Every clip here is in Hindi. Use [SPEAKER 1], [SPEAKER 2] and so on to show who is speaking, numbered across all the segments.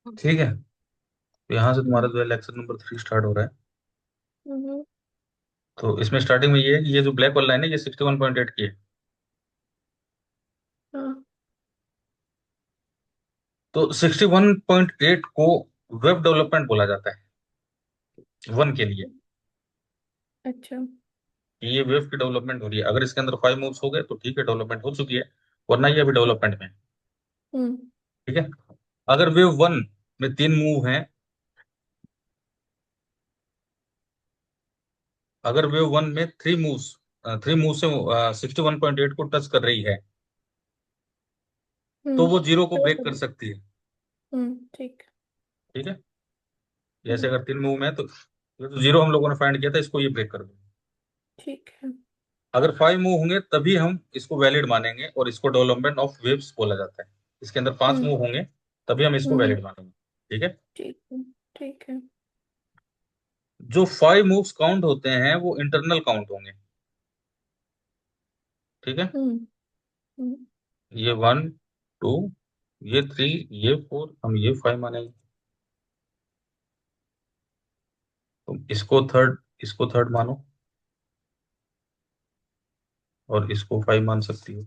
[SPEAKER 1] ठीक है। तो यहाँ से तुम्हारा
[SPEAKER 2] हम्म।
[SPEAKER 1] जो है लेक्चर नंबर 3 स्टार्ट हो रहा है।
[SPEAKER 2] हम्म।
[SPEAKER 1] तो इसमें स्टार्टिंग में ये है कि ये जो ब्लैक वाला लाइन है ये 61.8 की है।
[SPEAKER 2] हाँ।
[SPEAKER 1] तो 61.8 को वेब डेवलपमेंट बोला जाता है, वन के लिए।
[SPEAKER 2] अच्छा।
[SPEAKER 1] कि ये वेब की डेवलपमेंट हो रही है, अगर इसके अंदर 5 मूव्स हो गए तो ठीक है, डेवलपमेंट हो चुकी है, वरना ये अभी डेवलपमेंट में है।
[SPEAKER 2] हम्म।
[SPEAKER 1] ठीक है। अगर वेव वन में 3 मूव हैं, अगर वेव वन में 3 मूव्स, 3 मूव से 61.8 को टच कर रही है, तो वो जीरो को
[SPEAKER 2] तो
[SPEAKER 1] ब्रेक कर सकती है।
[SPEAKER 2] ठीक।
[SPEAKER 1] ठीक है। जैसे
[SPEAKER 2] हम्म।
[SPEAKER 1] अगर 3 मूव में है तो ये तो जीरो हम लोगों ने फाइंड किया था, इसको ये ब्रेक कर दो।
[SPEAKER 2] ठीक है।
[SPEAKER 1] अगर 5 मूव होंगे तभी हम इसको वैलिड मानेंगे, और इसको डेवलपमेंट ऑफ वेव्स बोला जाता है। इसके अंदर 5
[SPEAKER 2] हम्म।
[SPEAKER 1] मूव होंगे तभी हम इसको
[SPEAKER 2] हम्म।
[SPEAKER 1] वैलिड मानेंगे। ठीक है।
[SPEAKER 2] ठीक है। ठीक है।
[SPEAKER 1] जो 5 मूव्स काउंट होते हैं वो इंटरनल काउंट होंगे। ठीक है।
[SPEAKER 2] हम्म। हम्म।
[SPEAKER 1] ये 1, 2, ये 3, ये 4, हम ये 5 मानेंगे। तो इसको थर्ड मानो, और इसको 5 मान सकती हो।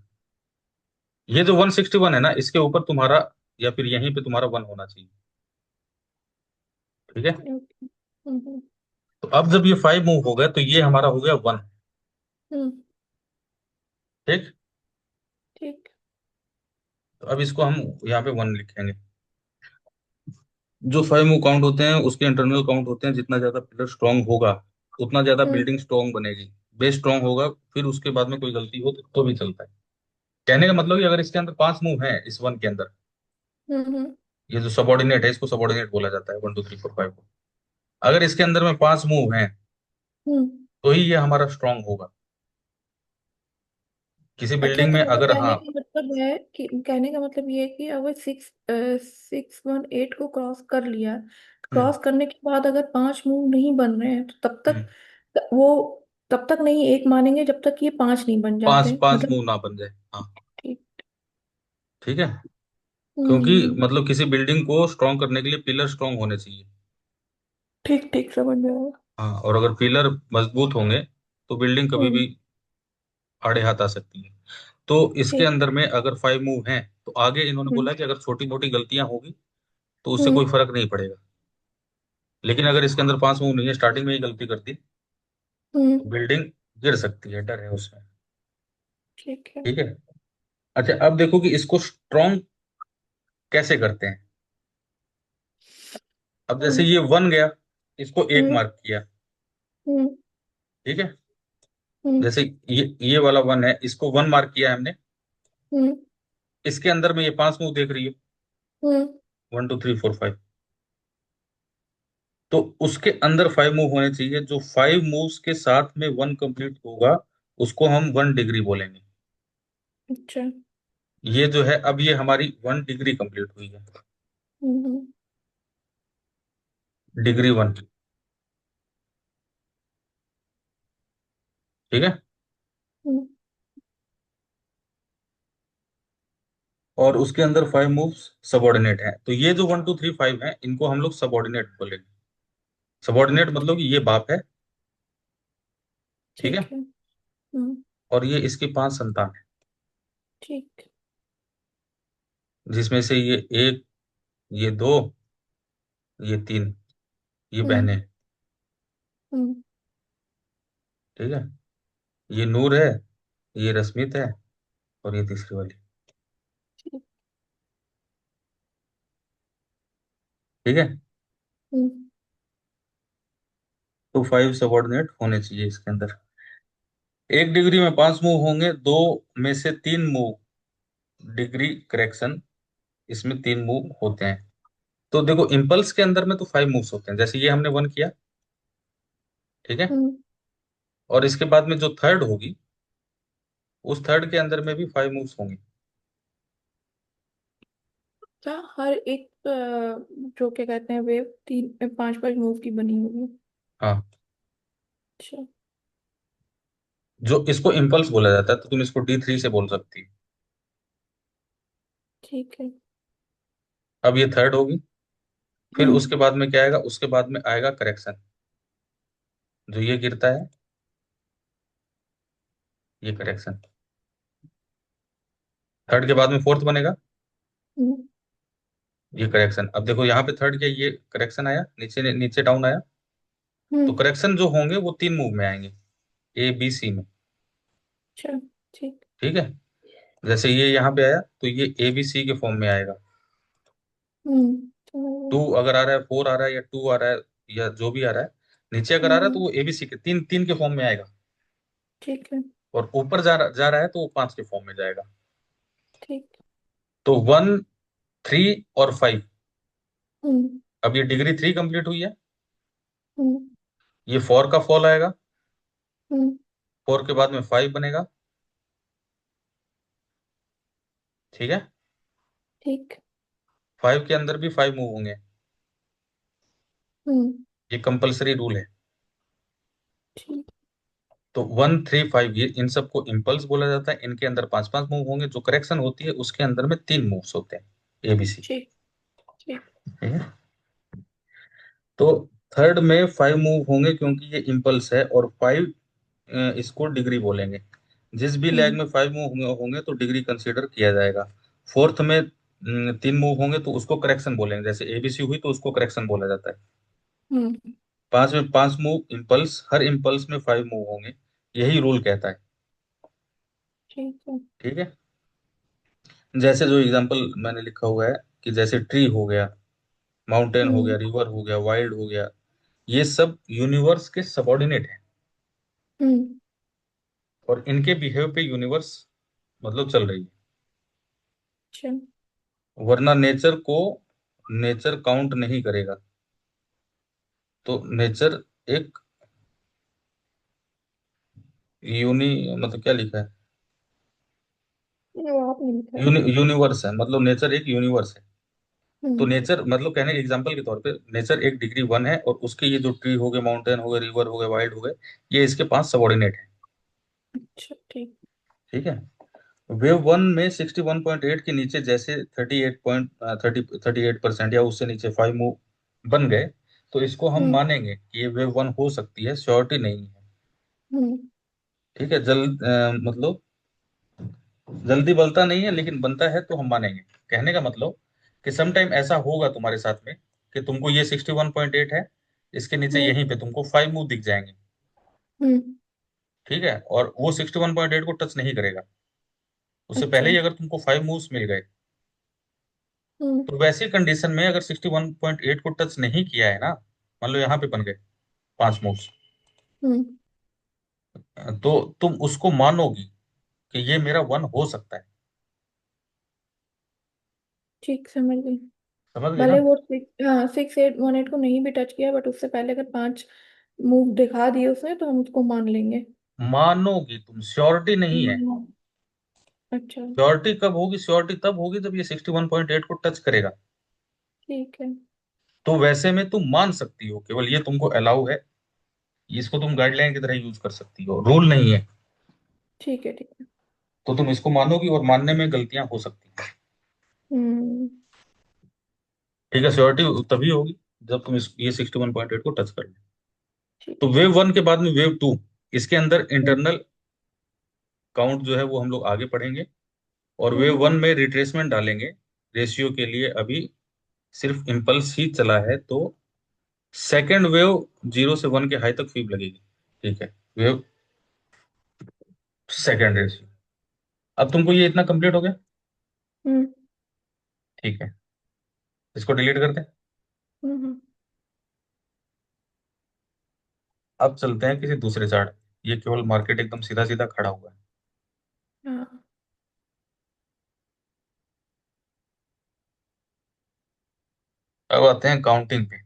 [SPEAKER 1] ये जो 161 है ना, इसके ऊपर तुम्हारा, या फिर यहीं पे तुम्हारा 1 होना चाहिए। ठीक है।
[SPEAKER 2] ओके। हम्म।
[SPEAKER 1] तो अब जब ये 5 मूव हो गए तो ये हमारा हो गया 1।
[SPEAKER 2] हम्म।
[SPEAKER 1] ठीक।
[SPEAKER 2] ठीक।
[SPEAKER 1] तो अब इसको हम यहाँ पे 1 लिखेंगे। जो 5 मूव काउंट होते हैं उसके इंटरनल काउंट होते हैं, जितना ज्यादा पिलर स्ट्रांग होगा उतना ज्यादा
[SPEAKER 2] हम्म।
[SPEAKER 1] बिल्डिंग स्ट्रांग बनेगी। बेस स्ट्रांग होगा, फिर उसके बाद में कोई गलती हो तो भी चलता है। कहने का मतलब कि अगर इसके अंदर 5 मूव है, इस 1 के अंदर,
[SPEAKER 2] हम्म।
[SPEAKER 1] ये जो सबॉर्डिनेट है इसको सबॉर्डिनेट बोला जाता है, 1, 2, 3, 4, 5 को। अगर इसके अंदर में 5 मूव हैं
[SPEAKER 2] हम्म।
[SPEAKER 1] तो ही ये हमारा स्ट्रांग होगा। किसी
[SPEAKER 2] अच्छा,
[SPEAKER 1] बिल्डिंग
[SPEAKER 2] तो
[SPEAKER 1] में
[SPEAKER 2] मतलब
[SPEAKER 1] अगर, हाँ।
[SPEAKER 2] कहने का मतलब ये है कि अगर 618 को क्रॉस कर लिया,
[SPEAKER 1] हम्म,
[SPEAKER 2] क्रॉस करने के बाद अगर 5 मूव नहीं बन रहे हैं तो तब
[SPEAKER 1] हम्म,
[SPEAKER 2] तक वो तब तक नहीं एक मानेंगे जब तक ये 5 नहीं बन
[SPEAKER 1] पांच
[SPEAKER 2] जाते,
[SPEAKER 1] पांच
[SPEAKER 2] मतलब।
[SPEAKER 1] मूव ना बन जाए, हाँ।
[SPEAKER 2] ठीक।
[SPEAKER 1] ठीक है। क्योंकि
[SPEAKER 2] हम्म।
[SPEAKER 1] मतलब किसी बिल्डिंग को स्ट्रांग करने के लिए पिलर स्ट्रांग होने चाहिए।
[SPEAKER 2] ठीक ठीक, समझ में आया।
[SPEAKER 1] हाँ, और अगर पिलर मजबूत होंगे तो बिल्डिंग कभी
[SPEAKER 2] हम्म।
[SPEAKER 1] भी आड़े हाथ आ सकती है। तो इसके
[SPEAKER 2] ठीक।
[SPEAKER 1] अंदर में अगर 5 मूव हैं तो आगे इन्होंने
[SPEAKER 2] हम्म।
[SPEAKER 1] बोला कि अगर छोटी मोटी गलतियां होगी तो उससे
[SPEAKER 2] हम्म।
[SPEAKER 1] कोई फर्क नहीं पड़ेगा। लेकिन अगर इसके अंदर 5 मूव नहीं है, स्टार्टिंग में ही गलती कर दी,
[SPEAKER 2] हम्म।
[SPEAKER 1] तो बिल्डिंग गिर सकती है, डर है उसमें।
[SPEAKER 2] ठीक है।
[SPEAKER 1] ठीक है। अच्छा, अब देखो कि इसको स्ट्रॉन्ग कैसे करते हैं। अब जैसे
[SPEAKER 2] हम्म।
[SPEAKER 1] ये 1 गया, इसको एक
[SPEAKER 2] हम्म।
[SPEAKER 1] मार्क किया।
[SPEAKER 2] हम्म।
[SPEAKER 1] ठीक है।
[SPEAKER 2] हम्म।
[SPEAKER 1] जैसे ये वाला 1 है, इसको 1 मार्क किया है हमने।
[SPEAKER 2] हम्म।
[SPEAKER 1] इसके अंदर में ये 5 मूव देख रही है,
[SPEAKER 2] हम्म।
[SPEAKER 1] 1, 2, 3, 4, 5। तो उसके अंदर 5 मूव होने चाहिए, जो 5 मूव्स के साथ में 1 कंप्लीट होगा उसको हम 1 डिग्री बोलेंगे।
[SPEAKER 2] अच्छा।
[SPEAKER 1] ये जो है, अब ये हमारी 1 डिग्री कंप्लीट हुई है।
[SPEAKER 2] हम्म।
[SPEAKER 1] डिग्री 1। ठीक है।
[SPEAKER 2] हम्म।
[SPEAKER 1] और उसके अंदर 5 मूव्स सबॉर्डिनेट हैं, तो ये जो 1, 2, 3, 5 है इनको हम लोग सबॉर्डिनेट बोलेंगे। सबॉर्डिनेट मतलब कि ये बाप है। ठीक
[SPEAKER 2] ठीक
[SPEAKER 1] है।
[SPEAKER 2] है। हम्म।
[SPEAKER 1] और ये इसकी 5 संतान है,
[SPEAKER 2] ठीक।
[SPEAKER 1] जिसमें से ये एक, ये दो, ये 3, ये
[SPEAKER 2] हम्म।
[SPEAKER 1] बहनें।
[SPEAKER 2] हम्म।
[SPEAKER 1] ठीक है। ये नूर है, ये रश्मित है, और ये तीसरी वाली।
[SPEAKER 2] ठीक।
[SPEAKER 1] ठीक है।
[SPEAKER 2] हम्म।
[SPEAKER 1] तो 5 सबॉर्डिनेट होने चाहिए इसके अंदर। 1 डिग्री में 5 मूव होंगे, दो में से 3 मूव डिग्री करेक्शन, इसमें 3 मूव होते हैं। तो देखो, इम्पल्स के अंदर में तो 5 मूव्स होते हैं, जैसे ये हमने 1 किया। ठीक है।
[SPEAKER 2] हम्म।
[SPEAKER 1] और इसके बाद में जो थर्ड होगी, उस थर्ड के अंदर में भी 5 मूव्स होंगे।
[SPEAKER 2] क्या हर एक जो क्या कहते हैं वेव 5 5 मूव की बनी हुई है?
[SPEAKER 1] हाँ।
[SPEAKER 2] अच्छा।
[SPEAKER 1] जो इसको इम्पल्स बोला जाता है, तो तुम इसको D3 से बोल सकती हो।
[SPEAKER 2] ठीक है।
[SPEAKER 1] अब ये थर्ड होगी, फिर उसके बाद में क्या आएगा, उसके बाद में आएगा करेक्शन, जो ये गिरता है, ये करेक्शन। थर्ड के बाद में फोर्थ बनेगा,
[SPEAKER 2] हम्म।
[SPEAKER 1] ये करेक्शन। अब देखो यहाँ पे थर्ड के ये करेक्शन आया, नीचे नीचे डाउन आया। तो
[SPEAKER 2] हम्म।
[SPEAKER 1] करेक्शन जो होंगे वो तीन मूव में आएंगे, ए बी सी में।
[SPEAKER 2] अच्छा। ठीक।
[SPEAKER 1] ठीक है, जैसे ये यहाँ पे आया तो ये ए बी सी के फॉर्म में आएगा।
[SPEAKER 2] समझ
[SPEAKER 1] टू
[SPEAKER 2] गई।
[SPEAKER 1] अगर आ रहा है, फोर आ रहा है, या टू आ रहा है, या जो भी आ रहा है, नीचे अगर आ रहा है तो
[SPEAKER 2] हम्म।
[SPEAKER 1] वो एबीसी के तीन तीन के फॉर्म में आएगा।
[SPEAKER 2] ठीक है।
[SPEAKER 1] और ऊपर जा रहा है तो वो पांच के फॉर्म में जाएगा।
[SPEAKER 2] ठीक।
[SPEAKER 1] तो वन, थ्री और फाइव।
[SPEAKER 2] हम्म।
[SPEAKER 1] अब ये डिग्री थ्री कंप्लीट हुई है,
[SPEAKER 2] हम्म।
[SPEAKER 1] ये फोर का फॉल आएगा,
[SPEAKER 2] हम्म।
[SPEAKER 1] फोर के बाद में फाइव बनेगा। ठीक है,
[SPEAKER 2] ठीक।
[SPEAKER 1] फाइव के अंदर भी फाइव मूव होंगे,
[SPEAKER 2] हम्म।
[SPEAKER 1] ये कंपलसरी रूल है।
[SPEAKER 2] ठीक।
[SPEAKER 1] तो वन थ्री फाइव, ये इन सबको इम्पल्स बोला जाता है। इनके अंदर पांच पांच मूव होंगे, जो करेक्शन होती है उसके अंदर में तीन मूव्स होते हैं, एबीसी।
[SPEAKER 2] ठीक। ठीक।
[SPEAKER 1] ठीक है, तो थर्ड में फाइव मूव होंगे क्योंकि ये इम्पल्स है, और फाइव इसको डिग्री बोलेंगे। जिस भी लैग
[SPEAKER 2] हम्म।
[SPEAKER 1] में फाइव मूव होंगे होंगे तो डिग्री कंसीडर किया जाएगा। फोर्थ में तीन मूव होंगे तो उसको करेक्शन बोलेंगे, जैसे एबीसी हुई तो उसको करेक्शन बोला जाता है।
[SPEAKER 2] हम्म।
[SPEAKER 1] पांच में पांच मूव इम्पल्स, हर इम्पल्स में फाइव मूव होंगे, यही रूल कहता है।
[SPEAKER 2] ठीक है।
[SPEAKER 1] ठीक है, जैसे जो एग्जांपल मैंने लिखा हुआ है, कि जैसे ट्री हो गया, माउंटेन हो गया,
[SPEAKER 2] हम्म।
[SPEAKER 1] रिवर हो गया, वाइल्ड हो गया, ये सब यूनिवर्स के सबऑर्डिनेट हैं,
[SPEAKER 2] हम्म।
[SPEAKER 1] और इनके बिहेव पे यूनिवर्स मतलब चल रही है।
[SPEAKER 2] अच्छा।
[SPEAKER 1] वरना नेचर को, नेचर काउंट नहीं करेगा। तो नेचर एक यूनि, मतलब क्या लिखा है,
[SPEAKER 2] ये वो आपने लिखा है।
[SPEAKER 1] यूनिवर्स है, मतलब नेचर एक यूनिवर्स है। तो
[SPEAKER 2] हम्म।
[SPEAKER 1] नेचर मतलब कहने के एग्जांपल के तौर पे, नेचर एक डिग्री वन है, और उसके ये जो ट्री हो गए, माउंटेन हो गए, रिवर हो गए, वाइल्ड हो गए, ये इसके पांच सबऑर्डिनेट है।
[SPEAKER 2] अच्छा। ठीक।
[SPEAKER 1] ठीक है, वेव वन में 61.8 के नीचे जैसे 38% या उससे नीचे फाइव मूव बन गए, तो इसको हम
[SPEAKER 2] हम्म।
[SPEAKER 1] मानेंगे कि ये वेव वन हो सकती है, श्योरिटी नहीं है।
[SPEAKER 2] हम्म।
[SPEAKER 1] ठीक है, मतलब जल्दी बनता नहीं है, लेकिन बनता है तो हम मानेंगे। कहने का मतलब कि सम टाइम ऐसा होगा तुम्हारे साथ में, कि तुमको ये 61.8 है, इसके नीचे
[SPEAKER 2] हम्म।
[SPEAKER 1] यहीं पे तुमको फाइव मूव दिख जाएंगे।
[SPEAKER 2] हम्म।
[SPEAKER 1] ठीक है, और वो 61.8 को टच नहीं करेगा, उससे पहले
[SPEAKER 2] अच्छा।
[SPEAKER 1] ही अगर तुमको फाइव मूव्स मिल गए।
[SPEAKER 2] हम्म।
[SPEAKER 1] तो वैसी कंडीशन में अगर 61.8 को टच नहीं किया है ना, मान लो यहाँ पे बन गए पांच मूव्स,
[SPEAKER 2] हम्म।
[SPEAKER 1] तो तुम उसको मानोगी कि ये मेरा वन हो सकता है।
[SPEAKER 2] ठीक, समझ गई।
[SPEAKER 1] समझ गए
[SPEAKER 2] भले
[SPEAKER 1] ना?
[SPEAKER 2] वो सिक्स, हाँ 6 8 1 8 को नहीं भी टच किया, बट उससे पहले अगर 5 मूव दिखा दिए उसने तो हम उसको मान लेंगे।
[SPEAKER 1] मानोगी तुम, श्योरिटी नहीं है।
[SPEAKER 2] हम्म। अच्छा।
[SPEAKER 1] श्योरिटी कब होगी? श्योरिटी तब होगी जब ये 61.8 को टच करेगा।
[SPEAKER 2] ठीक है।
[SPEAKER 1] तो वैसे में तुम मान सकती हो, केवल ये तुमको अलाउ है, इसको तुम गाइडलाइन की तरह यूज कर सकती हो, रूल नहीं है।
[SPEAKER 2] ठीक है। ठीक है।
[SPEAKER 1] तो तुम इसको मानोगी, और मानने में गलतियां हो सकती हैं।
[SPEAKER 2] हम्म।
[SPEAKER 1] ठीक है, श्योरिटी तभी होगी जब तुम ये 61.8 को टच कर लो।
[SPEAKER 2] ठीक
[SPEAKER 1] तो
[SPEAKER 2] है।
[SPEAKER 1] वेव वन के बाद में वेव टू, इसके अंदर
[SPEAKER 2] हम्म।
[SPEAKER 1] इंटरनल काउंट जो है वो हम लोग आगे पढ़ेंगे। और वेव
[SPEAKER 2] हम्म।
[SPEAKER 1] वन में रिट्रेसमेंट डालेंगे रेशियो के लिए। अभी सिर्फ इम्पल्स ही चला है, तो सेकेंड वेव जीरो से वन के हाई तक फीब लगेगी। ठीक है, वेव सेकेंड रेशियो। अब तुमको ये इतना कंप्लीट हो गया।
[SPEAKER 2] हम्म।
[SPEAKER 1] ठीक है, इसको डिलीट करते हैं।
[SPEAKER 2] हम्म।
[SPEAKER 1] अब चलते हैं किसी दूसरे चार्ट। ये केवल मार्केट एकदम सीधा सीधा खड़ा हुआ है।
[SPEAKER 2] हाँ।
[SPEAKER 1] अब आते हैं काउंटिंग पे।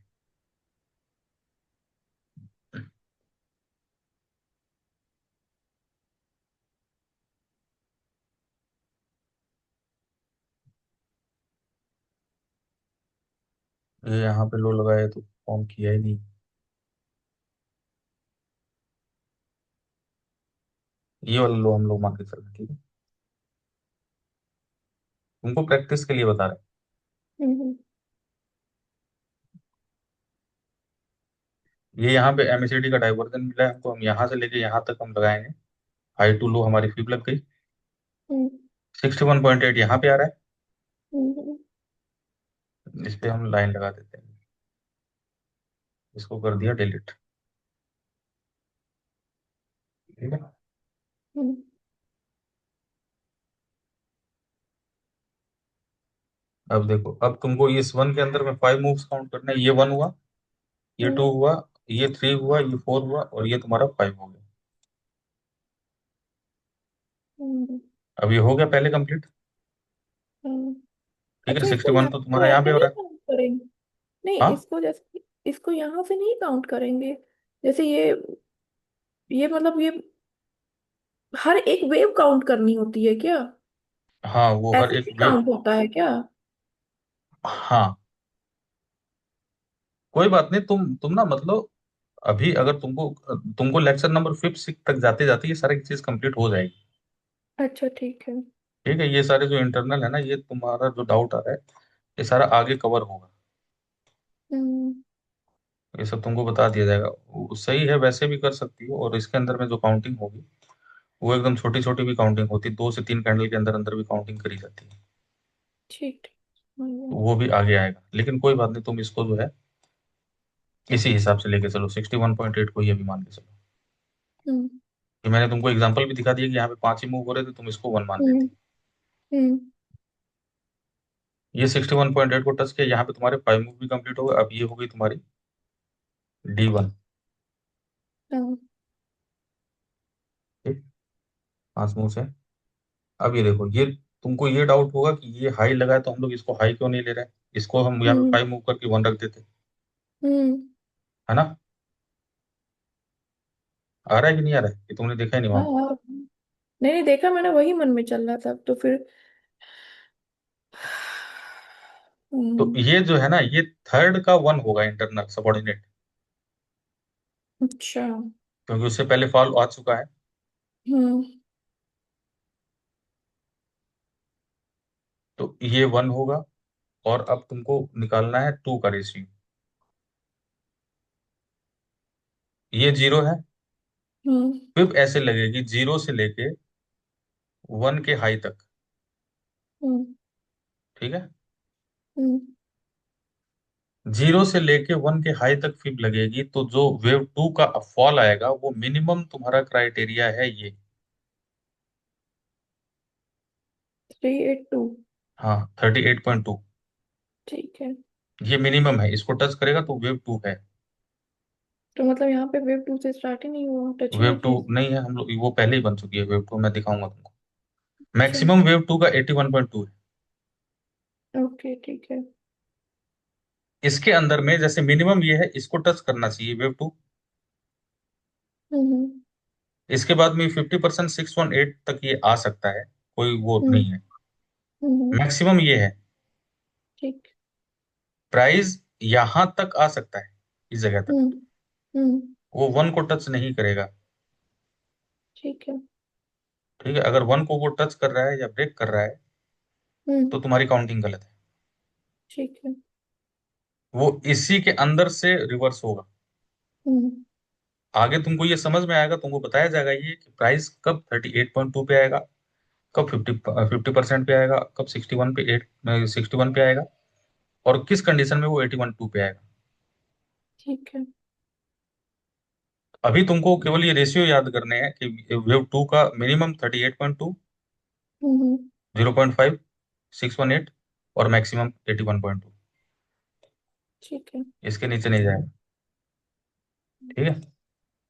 [SPEAKER 1] ये यहाँ पे लो लगाए तो फॉर्म किया ही नहीं। ये वाला लो हम लोग मान के चल रहे हैं, ठीक है? तुमको प्रैक्टिस के लिए बता रहे हैं।
[SPEAKER 2] हम्म।
[SPEAKER 1] ये यहाँ पे एमएसईडी का डाइवर्जन मिला है हमको, हम यहाँ से लेके यहाँ तक हम लगाएंगे। हाई टू लो हमारी फीब लग गई।
[SPEAKER 2] हम्म
[SPEAKER 1] 61.8 यहाँ पे आ रहा
[SPEAKER 2] हम्म
[SPEAKER 1] है, इस पे हम लाइन लगा देते हैं, इसको कर दिया डिलीट। ठीक है।
[SPEAKER 2] हम्म
[SPEAKER 1] अब देखो, अब तुमको इस वन के अंदर में 5 मूव्स काउंट करना है। ये वन हुआ, ये
[SPEAKER 2] हम्म
[SPEAKER 1] टू हुआ, ये थ्री हुआ, ये फोर हुआ, और ये तुम्हारा फाइव हो गया।
[SPEAKER 2] हम्म
[SPEAKER 1] अब ये हो गया पहले कंप्लीट।
[SPEAKER 2] हम्म।
[SPEAKER 1] ठीक है,
[SPEAKER 2] अच्छा, इसको
[SPEAKER 1] 61
[SPEAKER 2] यहाँ
[SPEAKER 1] तो
[SPEAKER 2] से
[SPEAKER 1] तुम्हारा यहाँ पे
[SPEAKER 2] ऐसे
[SPEAKER 1] हो
[SPEAKER 2] नहीं
[SPEAKER 1] रहा है।
[SPEAKER 2] काउंट करेंगे? नहीं,
[SPEAKER 1] हाँ
[SPEAKER 2] इसको जैसे इसको यहाँ से नहीं काउंट करेंगे? जैसे ये मतलब ये हर एक वेव काउंट करनी होती है क्या?
[SPEAKER 1] हाँ, वो हर
[SPEAKER 2] ऐसे
[SPEAKER 1] एक
[SPEAKER 2] भी
[SPEAKER 1] वेव।
[SPEAKER 2] काउंट होता है क्या?
[SPEAKER 1] हाँ, कोई बात नहीं, तुम ना मतलब, अभी अगर तुमको तुमको लेक्चर नंबर 5 6 तक जाते जाते ये सारी चीज कंप्लीट हो जाएगी।
[SPEAKER 2] अच्छा, ठीक है।
[SPEAKER 1] ठीक है, ये सारे जो इंटरनल है ना, ये तुम्हारा जो डाउट आ रहा है, ये सारा आगे कवर होगा।
[SPEAKER 2] हम्म
[SPEAKER 1] ये सब तुमको बता दिया जाएगा। सही है, वैसे भी कर सकती हो, और इसके अंदर में जो काउंटिंग होगी वो एकदम छोटी छोटी भी काउंटिंग होती है, 2 से 3 कैंडल के अंदर अंदर भी काउंटिंग करी जाती है।
[SPEAKER 2] ठीक ठीक।
[SPEAKER 1] तो
[SPEAKER 2] हम्म
[SPEAKER 1] वो भी आगे आएगा, लेकिन कोई बात नहीं, तुम इसको जो है इसी हिसाब से लेके चलो, 61.8 को ही अभी मान के चलो।
[SPEAKER 2] हम्म
[SPEAKER 1] कि मैंने तुमको एग्जांपल भी दिखा दिया कि यहाँ पे 5 ही मूव हो रहे थे, तुम इसको वन मान
[SPEAKER 2] हम्म
[SPEAKER 1] लेते।
[SPEAKER 2] हम्म
[SPEAKER 1] ये 61.8 को टच किया, यहाँ पे तुम्हारे 5 मूव भी कंप्लीट हो गए। अब ये हो गई तुम्हारी D1।
[SPEAKER 2] हाँ,
[SPEAKER 1] ठीक, 5 मूव से। अब ये देखो, ये तुमको ये डाउट होगा कि ये हाई लगा है तो हम लोग इसको हाई क्यों नहीं ले रहे हैं, इसको हम यहाँ पे
[SPEAKER 2] हम्म
[SPEAKER 1] 5 मूव करके वन रख देते,
[SPEAKER 2] हम्म
[SPEAKER 1] है ना। आ रहा है कि नहीं आ रहा है, कि तुमने देखा ही नहीं
[SPEAKER 2] हाँ
[SPEAKER 1] वहां पे।
[SPEAKER 2] हाँ। नहीं नहीं, देखा मैंने, वही मन में चल रहा था तो फिर।
[SPEAKER 1] तो
[SPEAKER 2] हम्म
[SPEAKER 1] ये जो है ना, ये थर्ड का वन होगा, इंटरनल सबऑर्डिनेट,
[SPEAKER 2] अच्छा।
[SPEAKER 1] क्योंकि उससे पहले फॉल आ चुका है।
[SPEAKER 2] हम्म
[SPEAKER 1] तो ये वन होगा, और अब तुमको निकालना है टू का रेशियो। ये जीरो है,
[SPEAKER 2] हम्म
[SPEAKER 1] फिर ऐसे लगेगी जीरो से लेके वन के हाई तक।
[SPEAKER 2] हम्म
[SPEAKER 1] ठीक है,
[SPEAKER 2] हम्म
[SPEAKER 1] जीरो से लेके वन के हाई तक फिब लगेगी, तो जो वेव टू का फॉल आएगा वो मिनिमम तुम्हारा क्राइटेरिया है ये।
[SPEAKER 2] 382।
[SPEAKER 1] हाँ, 38.2।
[SPEAKER 2] ठीक है।
[SPEAKER 1] ये मिनिमम है, इसको टच करेगा तो वेव टू है।
[SPEAKER 2] तो मतलब यहाँ पे वेव टू से स्टार्ट ही नहीं हुआ, टच ही
[SPEAKER 1] वेव
[SPEAKER 2] नहीं
[SPEAKER 1] टू
[SPEAKER 2] किया?
[SPEAKER 1] नहीं है, हम लोग वो पहले ही बन चुकी है वेव टू, मैं दिखाऊंगा तुमको।
[SPEAKER 2] अच्छा।
[SPEAKER 1] मैक्सिमम वेव टू का 81.2 है।
[SPEAKER 2] ओके, ठीक है।
[SPEAKER 1] इसके अंदर में जैसे मिनिमम ये है, इसको टच करना चाहिए वेव टू।
[SPEAKER 2] हम्म
[SPEAKER 1] इसके बाद में 50% 618 तक ये आ सकता है, कोई वो
[SPEAKER 2] हम्म
[SPEAKER 1] नहीं है।
[SPEAKER 2] हम्म
[SPEAKER 1] मैक्सिमम ये है।
[SPEAKER 2] ठीक।
[SPEAKER 1] प्राइस यहां तक आ सकता है, इस जगह तक।
[SPEAKER 2] हम्म हम्म
[SPEAKER 1] वो वन को टच नहीं करेगा।
[SPEAKER 2] ठीक है।
[SPEAKER 1] ठीक है, अगर वन को वो टच कर रहा है या ब्रेक कर रहा है
[SPEAKER 2] हम्म
[SPEAKER 1] तो तुम्हारी काउंटिंग गलत है।
[SPEAKER 2] ठीक है।
[SPEAKER 1] वो इसी के अंदर से रिवर्स होगा।
[SPEAKER 2] हम्म
[SPEAKER 1] आगे तुमको ये समझ में आएगा, तुमको बताया जाएगा ये कि प्राइस कब 38.2 पे आएगा, कब 50% पे आएगा, कब 61 पे आएगा, और किस कंडीशन में वो 81.2 पे आएगा।
[SPEAKER 2] ठीक है।
[SPEAKER 1] अभी तुमको केवल ये रेशियो याद करने हैं कि वेव टू का मिनिमम 38.2,
[SPEAKER 2] हम्म
[SPEAKER 1] 0.5, 618, और मैक्सिमम 81.2।
[SPEAKER 2] ठीक है।
[SPEAKER 1] इसके नीचे नहीं जाएगा। ठीक है।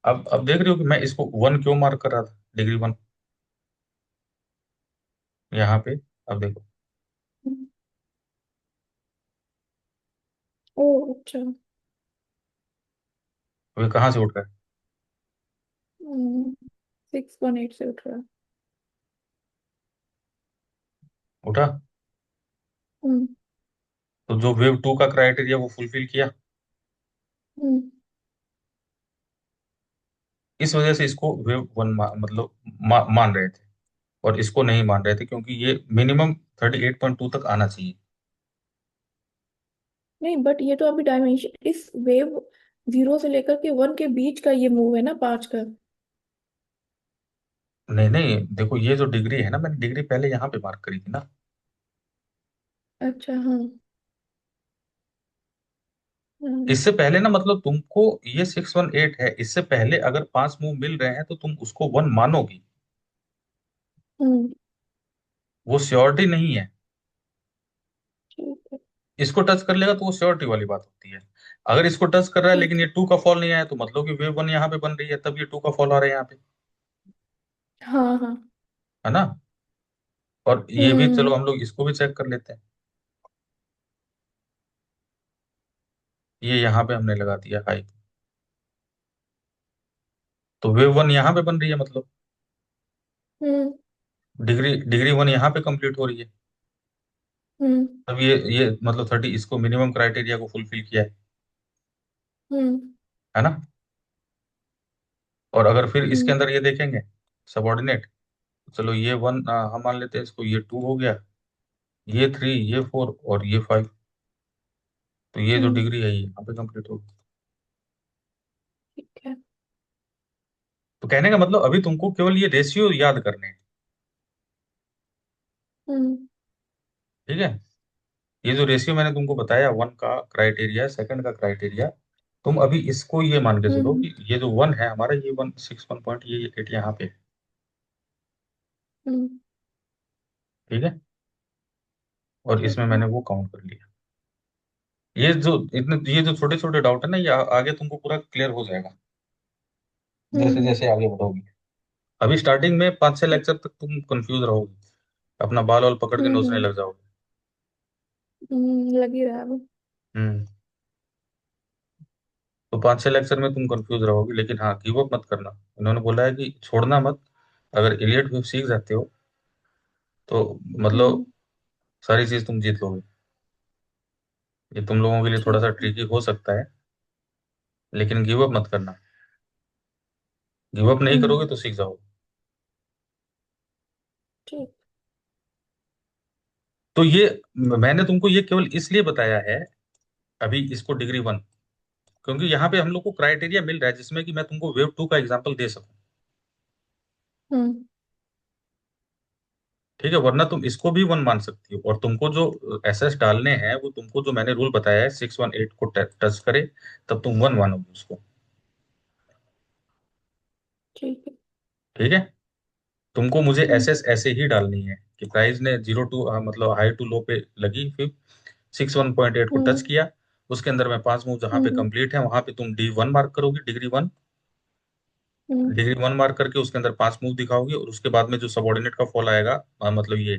[SPEAKER 1] अब देख रही हो कि मैं इसको वन क्यों मार्क कर रहा था, डिग्री 1 यहाँ पे। अब देखो,
[SPEAKER 2] हम्म, ओ अच्छा।
[SPEAKER 1] वे कहाँ से उठ रहा है।
[SPEAKER 2] 618 से उठ रहा है।
[SPEAKER 1] उठा।
[SPEAKER 2] हम्म
[SPEAKER 1] तो जो वेव टू का क्राइटेरिया वो फुलफिल किया।
[SPEAKER 2] हम्म
[SPEAKER 1] इस वजह से इसको वेव वन मतलब मान रहे थे, और इसको नहीं मान रहे थे, क्योंकि ये मिनिमम 38.2 तक आना चाहिए।
[SPEAKER 2] नहीं, बट ये तो अभी डायमेंशन इस वेव जीरो से लेकर के वन के बीच का ये मूव है ना, 5 का।
[SPEAKER 1] नहीं नहीं, देखो ये जो डिग्री है ना, मैंने डिग्री पहले यहाँ पे मार्क करी थी ना।
[SPEAKER 2] अच्छा हाँ। हम्म।
[SPEAKER 1] इससे पहले ना, मतलब तुमको ये 618 है, इससे पहले अगर 5 मूव मिल रहे हैं तो तुम उसको वन मानोगी।
[SPEAKER 2] हम्म।
[SPEAKER 1] वो श्योरिटी नहीं है।
[SPEAKER 2] ठीक है।
[SPEAKER 1] इसको टच कर लेगा तो वो श्योरिटी वाली बात होती है। अगर इसको टच कर रहा है
[SPEAKER 2] ठीक
[SPEAKER 1] लेकिन ये
[SPEAKER 2] है।
[SPEAKER 1] टू का फॉल नहीं आया, तो मतलब कि वेव वन यहाँ पे बन रही है, तब ये टू का फॉल आ रहा है यहाँ पे।
[SPEAKER 2] हाँ हाँ।
[SPEAKER 1] है ना। और ये भी चलो,
[SPEAKER 2] हम्म।
[SPEAKER 1] हम लोग इसको भी चेक कर लेते हैं। ये यहाँ पे हमने लगा दिया हाई, तो वेव वन यहाँ पे बन रही है, मतलब
[SPEAKER 2] हम्म।
[SPEAKER 1] डिग्री डिग्री वन यहाँ पे कंप्लीट हो रही है।
[SPEAKER 2] हम्म।
[SPEAKER 1] तब ये मतलब 30 इसको मिनिमम क्राइटेरिया को फुलफिल किया
[SPEAKER 2] हम्म।
[SPEAKER 1] है ना। और अगर फिर इसके
[SPEAKER 2] हम्म।
[SPEAKER 1] अंदर ये देखेंगे सबऑर्डिनेट, चलो ये वन हम मान लेते हैं इसको, ये टू हो गया, ये थ्री, ये फोर और ये फाइव, तो ये जो
[SPEAKER 2] हम्म।
[SPEAKER 1] डिग्री है ये यहाँ पे कंप्लीट होगी।
[SPEAKER 2] ठीक है।
[SPEAKER 1] तो कहने का मतलब अभी तुमको केवल ये रेशियो याद करने हैं।
[SPEAKER 2] हम्म।
[SPEAKER 1] ठीक है। ये जो रेशियो मैंने तुमको बताया, वन का क्राइटेरिया, सेकंड का क्राइटेरिया, तुम अभी इसको ये मान के चलो
[SPEAKER 2] हम्म।
[SPEAKER 1] कि ये जो वन है हमारा, ये 161 पॉइंट, ये 8 यहाँ पे है।
[SPEAKER 2] हम्म।
[SPEAKER 1] ठीक है। और इसमें
[SPEAKER 2] ठीक है।
[SPEAKER 1] मैंने वो काउंट कर लिया। ये जो छोटे छोटे डाउट है ना, ये आगे तुमको पूरा क्लियर हो जाएगा जैसे
[SPEAKER 2] हम्म।
[SPEAKER 1] जैसे आगे बढ़ोगी। अभी स्टार्टिंग में 5-6
[SPEAKER 2] ठीक।
[SPEAKER 1] लेक्चर तक तुम कंफ्यूज रहोगे, अपना बाल वाल पकड़ के नोचने
[SPEAKER 2] हम्म।
[SPEAKER 1] लग जाओगे।
[SPEAKER 2] लग ही रहा है अब।
[SPEAKER 1] हम्म। तो 5-6 लेक्चर में तुम कंफ्यूज रहोगे, लेकिन हाँ, गिव अप मत करना। उन्होंने बोला है कि छोड़ना मत। अगर इलियट वेव सीख जाते हो तो मतलब
[SPEAKER 2] हम्म।
[SPEAKER 1] सारी चीज तुम जीत लोगे। ये तुम लोगों के लिए थोड़ा
[SPEAKER 2] ठीक
[SPEAKER 1] सा
[SPEAKER 2] है।
[SPEAKER 1] ट्रिकी हो सकता है, लेकिन गिव अप मत करना। गिव अप नहीं करोगे
[SPEAKER 2] हम्म।
[SPEAKER 1] तो सीख जाओगे।
[SPEAKER 2] ठीक।
[SPEAKER 1] तो ये मैंने तुमको ये केवल इसलिए बताया है अभी इसको डिग्री वन, क्योंकि यहाँ पे हम लोग को क्राइटेरिया मिल रहा है जिसमें कि मैं तुमको वेव टू का एग्जांपल दे सकूं।
[SPEAKER 2] हम्म।
[SPEAKER 1] ठीक है, वरना तुम इसको भी वन मान सकती हो, और तुमको जो एसएस डालने हैं वो तुमको जो मैंने रूल बताया है 618 को टच करे तब तुम वन मानोगे उसको।
[SPEAKER 2] ठीक है।
[SPEAKER 1] ठीक है। तुमको मुझे
[SPEAKER 2] हम्म।
[SPEAKER 1] एसएस ऐसे ही डालनी है कि प्राइस ने जीरो टू मतलब हाई टू लो पे लगी, फिर 61.8 को टच
[SPEAKER 2] हम्म।
[SPEAKER 1] किया, उसके अंदर में 5 मूव जहां पे
[SPEAKER 2] हम्म।
[SPEAKER 1] कंप्लीट है वहां पे तुम डी वन मार्क करोगी, डिग्री वन।
[SPEAKER 2] हम्म।
[SPEAKER 1] डिग्री वन मार्क करके उसके अंदर 5 मूव दिखाओगी, और उसके बाद में जो सबऑर्डिनेट का फॉल आएगा, मतलब ये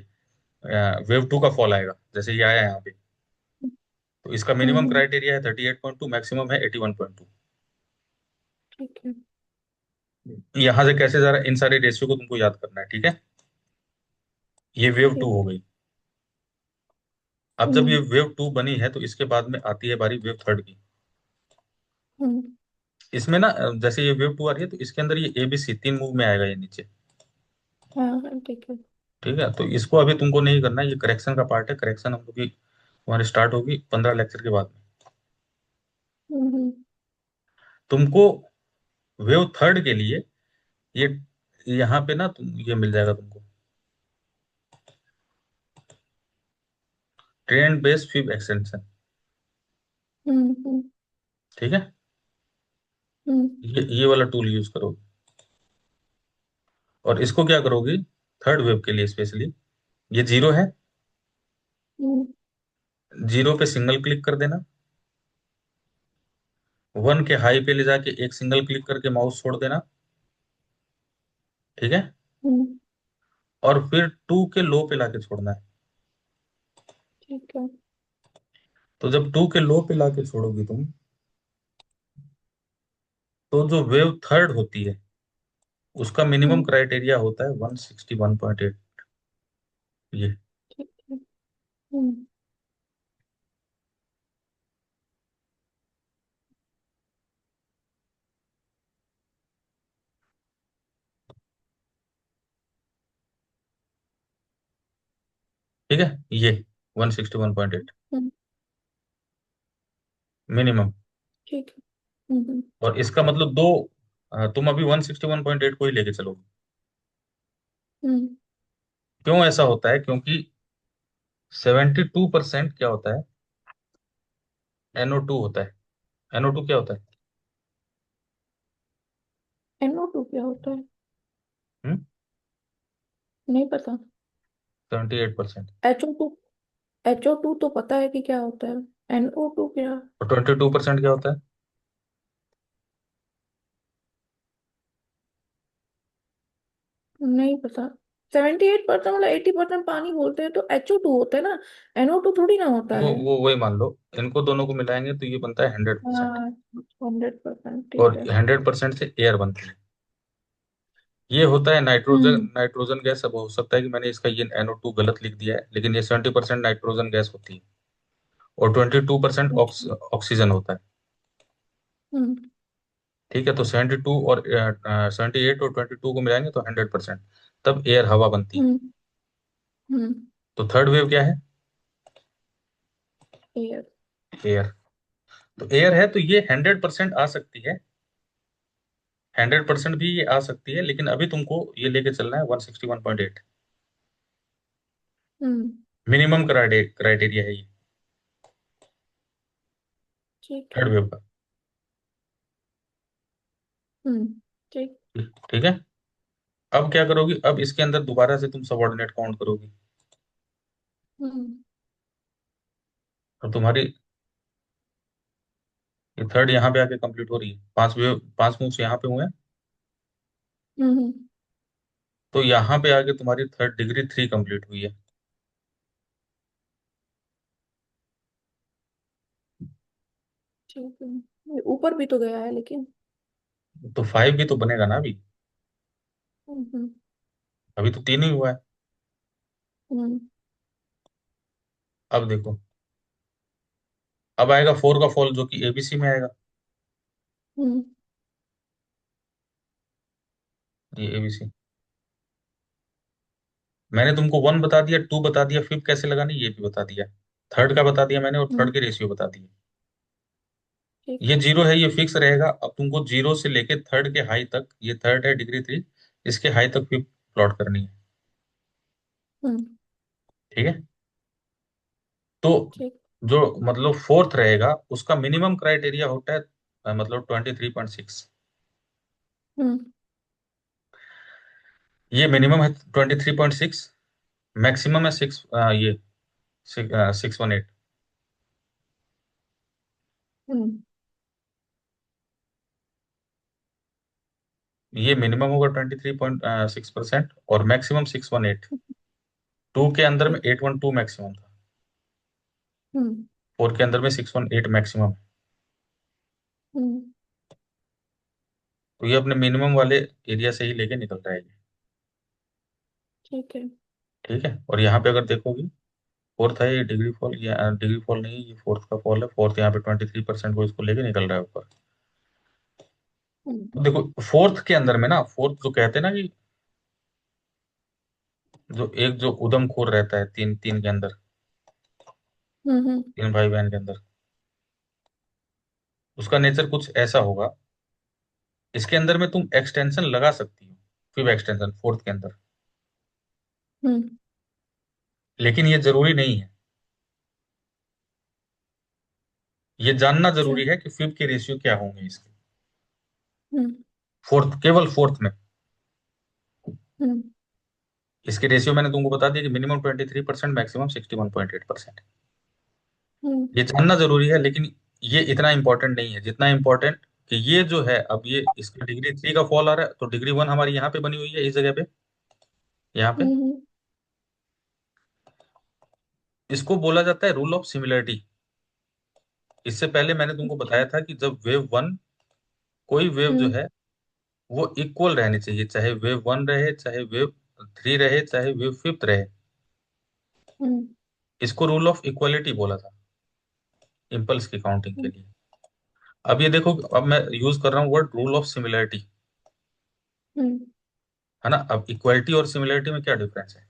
[SPEAKER 1] वेव टू का फॉल आएगा जैसे ये आया यहाँ पे, तो इसका मिनिमम
[SPEAKER 2] हम्म।
[SPEAKER 1] क्राइटेरिया है 38.2, मैक्सिमम है 81.2।
[SPEAKER 2] ठीक है।
[SPEAKER 1] यहाँ से कैसे जा रहा है, इन सारे रेशियो को तुमको याद करना है। ठीक है। ये वेव टू
[SPEAKER 2] ठीक।
[SPEAKER 1] हो गई। अब जब ये
[SPEAKER 2] हम्म।
[SPEAKER 1] वेव टू बनी है तो इसके बाद में आती है बारी वेव थर्ड की।
[SPEAKER 2] हम्म।
[SPEAKER 1] इसमें ना जैसे ये वेव टू आ रही है तो इसके अंदर ये एबीसी 3 मूव में आएगा ये नीचे।
[SPEAKER 2] हाँ हाँ ठीक है।
[SPEAKER 1] ठीक है, तो इसको अभी तुमको नहीं करना, ये करेक्शन का पार्ट है। करेक्शन हम लोग की हमारी स्टार्ट होगी 15 लेक्चर के बाद में।
[SPEAKER 2] हम्म।
[SPEAKER 1] तुमको वेव थर्ड के लिए ये यहाँ पे ना ये मिल जाएगा तुमको, ट्रेंड बेस्ड फिब एक्सटेंशन।
[SPEAKER 2] हम्म।
[SPEAKER 1] ठीक है।
[SPEAKER 2] हम्म।
[SPEAKER 1] ये वाला टूल यूज करोगे, और इसको क्या करोगी थर्ड वेव के लिए स्पेशली, ये जीरो है,
[SPEAKER 2] हम्म।
[SPEAKER 1] जीरो पे सिंगल क्लिक कर देना, वन के हाई पे ले जाके एक सिंगल क्लिक करके माउस छोड़ देना। ठीक है।
[SPEAKER 2] हम्म।
[SPEAKER 1] और फिर टू के लो पे लाके छोड़ना है।
[SPEAKER 2] ठीक है।
[SPEAKER 1] तो जब टू के लो पे लाके छोड़ोगी तुम, तो जो वेव थर्ड होती है उसका मिनिमम
[SPEAKER 2] हम्म।
[SPEAKER 1] क्राइटेरिया होता है 161.8। ये
[SPEAKER 2] ठीक है। हम्म।
[SPEAKER 1] ठीक है, ये 161.8
[SPEAKER 2] हम्म।
[SPEAKER 1] मिनिमम।
[SPEAKER 2] ठीक है। हम्म।
[SPEAKER 1] और इसका मतलब दो, तुम अभी 161.8 को ही लेके चलो।
[SPEAKER 2] हम्म।
[SPEAKER 1] क्यों ऐसा होता है? क्योंकि 72% क्या होता है, NO2 होता है। NO2 क्या होता है?
[SPEAKER 2] NO2 क्या होता है?
[SPEAKER 1] हम्म।
[SPEAKER 2] नहीं पता।
[SPEAKER 1] 78%।
[SPEAKER 2] HO2। HO2 तो पता है कि क्या होता है। NO2 क्या?
[SPEAKER 1] और 22% क्या होता है?
[SPEAKER 2] नहीं पता। 78% मतलब 80% पानी बोलते हैं तो HO2 होता है ना। NO2 थोड़ी ना होता है।
[SPEAKER 1] वो वही मान लो, इनको दोनों को मिलाएंगे तो ये बनता है 100%।
[SPEAKER 2] हाँ। 100%
[SPEAKER 1] और
[SPEAKER 2] ठीक है।
[SPEAKER 1] 100% से एयर बनती है। ये होता है नाइट्रोजन,
[SPEAKER 2] हम्म।
[SPEAKER 1] Nitrogen gas. अब हो सकता है कि मैंने इसका ये NO2 गलत लिख दिया है, लेकिन ये 70% नाइट्रोजन गैस होती है। और 22%
[SPEAKER 2] अच्छा।
[SPEAKER 1] ऑक्सीजन होता है।
[SPEAKER 2] हम्म।
[SPEAKER 1] ठीक है, तो 72 और 78 और 22 को मिलाएंगे तो 100%, तब एयर, हवा बनती है।
[SPEAKER 2] हम्म। हम्म।
[SPEAKER 1] तो थर्ड वेव क्या है?
[SPEAKER 2] एयर।
[SPEAKER 1] एयर। तो एयर है तो ये 100% आ सकती है, 100% भी ये आ सकती है, लेकिन अभी तुमको ये लेके चलना है 161.8।
[SPEAKER 2] हम्म।
[SPEAKER 1] मिनिमम क्राइटेरिया है ये
[SPEAKER 2] ठीक है।
[SPEAKER 1] थर्ड वेव का।
[SPEAKER 2] हम्म। ठीक।
[SPEAKER 1] ठीक है। अब क्या करोगी? अब इसके अंदर दोबारा से तुम सबऑर्डिनेट काउंट करोगी।
[SPEAKER 2] हम्म।
[SPEAKER 1] और तुम्हारी ये थर्ड यहाँ पे आके कंप्लीट हो रही है, पांच वेव, पांच मूव्स यहाँ पे हुए हैं।
[SPEAKER 2] हम्म।
[SPEAKER 1] तो यहाँ पे आके तुम्हारी थर्ड डिग्री 3 कंप्लीट हुई है।
[SPEAKER 2] ठीक है, ये ऊपर भी तो गया है लेकिन।
[SPEAKER 1] तो 5 भी तो बनेगा ना अभी।
[SPEAKER 2] हम्म।
[SPEAKER 1] अभी तो 3 ही हुआ है।
[SPEAKER 2] हम्म।
[SPEAKER 1] अब देखो, अब आएगा 4 का फॉल, जो कि ABC में आएगा।
[SPEAKER 2] हम्म।
[SPEAKER 1] ये ABC, मैंने तुमको 1 बता दिया, 2 बता दिया, फिफ्थ कैसे लगानी ये भी बता दिया। थर्ड का बता दिया मैंने, और थर्ड
[SPEAKER 2] हम्म।
[SPEAKER 1] के रेशियो बता दिए।
[SPEAKER 2] ठीक
[SPEAKER 1] ये
[SPEAKER 2] है।
[SPEAKER 1] जीरो है, ये फिक्स रहेगा। अब तुमको जीरो से लेके थर्ड के हाई तक, ये थर्ड है डिग्री 3, इसके हाई तक फिफ्थ प्लॉट करनी है।
[SPEAKER 2] हम्म।
[SPEAKER 1] ठीक है। तो
[SPEAKER 2] ठीक।
[SPEAKER 1] जो मतलब फोर्थ रहेगा उसका मिनिमम क्राइटेरिया होता है मतलब 23.6।
[SPEAKER 2] हम्म।
[SPEAKER 1] ये मिनिमम है 23.6, मैक्सिमम है 6, ये 618।
[SPEAKER 2] हम्म।
[SPEAKER 1] ये मिनिमम होगा 23.6% और मैक्सिमम 618। टू के अंदर में
[SPEAKER 2] ठीक।
[SPEAKER 1] 812 मैक्सिमम था,
[SPEAKER 2] हम्म।
[SPEAKER 1] फोर के अंदर में 618 मैक्सिमम।
[SPEAKER 2] हम्म।
[SPEAKER 1] तो ये अपने मिनिमम वाले एरिया से ही लेके निकल रहा है ये।
[SPEAKER 2] ठीक है।
[SPEAKER 1] ठीक है। और यहाँ पे अगर देखोगी, फोर्थ है ये डिग्री फॉल, ये डिग्री फॉल नहीं, ये फोर्थ का फॉल है। फोर्थ यहाँ पे 23% को इसको लेके निकल रहा है ऊपर।
[SPEAKER 2] हम्म।
[SPEAKER 1] तो देखो, फोर्थ के अंदर में ना, फोर्थ जो कहते हैं ना कि जो एक जो उदम खोर रहता है तीन तीन के अंदर,
[SPEAKER 2] हम्म।
[SPEAKER 1] तीन भाई बहन के अंदर, उसका नेचर कुछ ऐसा होगा। इसके अंदर में तुम एक्सटेंशन लगा सकती हो, फिर एक्सटेंशन फोर्थ के अंदर,
[SPEAKER 2] हम्म।
[SPEAKER 1] लेकिन ये जरूरी नहीं है। ये जानना
[SPEAKER 2] अच्छा।
[SPEAKER 1] जरूरी है कि फिफ्थ के रेशियो क्या होंगे इसके,
[SPEAKER 2] हम्म।
[SPEAKER 1] फोर्थ, केवल फोर्थ में।
[SPEAKER 2] हम्म।
[SPEAKER 1] इसके रेशियो मैंने तुमको बता दिया कि मिनिमम 23%, मैक्सिमम 61.8%।
[SPEAKER 2] हम्म।
[SPEAKER 1] ये जानना जरूरी है, लेकिन ये इतना इंपॉर्टेंट नहीं है जितना इंपॉर्टेंट कि ये जो है, अब ये इसका डिग्री 3 का फॉल आ रहा है, तो डिग्री 1 हमारी यहाँ पे बनी हुई है, इस जगह पे, यहाँ पे।
[SPEAKER 2] हम्म।
[SPEAKER 1] इसको बोला जाता है रूल ऑफ सिमिलरिटी। इससे पहले मैंने तुमको बताया था कि जब वेव वन, कोई वेव जो
[SPEAKER 2] हम्म।
[SPEAKER 1] है वो इक्वल रहनी चाहिए, चाहे वेव 1 रहे, चाहे वेव 3 रहे, चाहे वेव फिफ्थ रहे।
[SPEAKER 2] हम्म।
[SPEAKER 1] इसको रूल ऑफ इक्वलिटी बोला था, इम्पल्स की काउंटिंग के
[SPEAKER 2] हम्म।
[SPEAKER 1] लिए। अब ये देखो, अब मैं यूज कर रहा हूँ वर्ड रूल ऑफ सिमिलरिटी,
[SPEAKER 2] हम्म।
[SPEAKER 1] है ना। अब इक्वलिटी और सिमिलरिटी में क्या डिफरेंस है?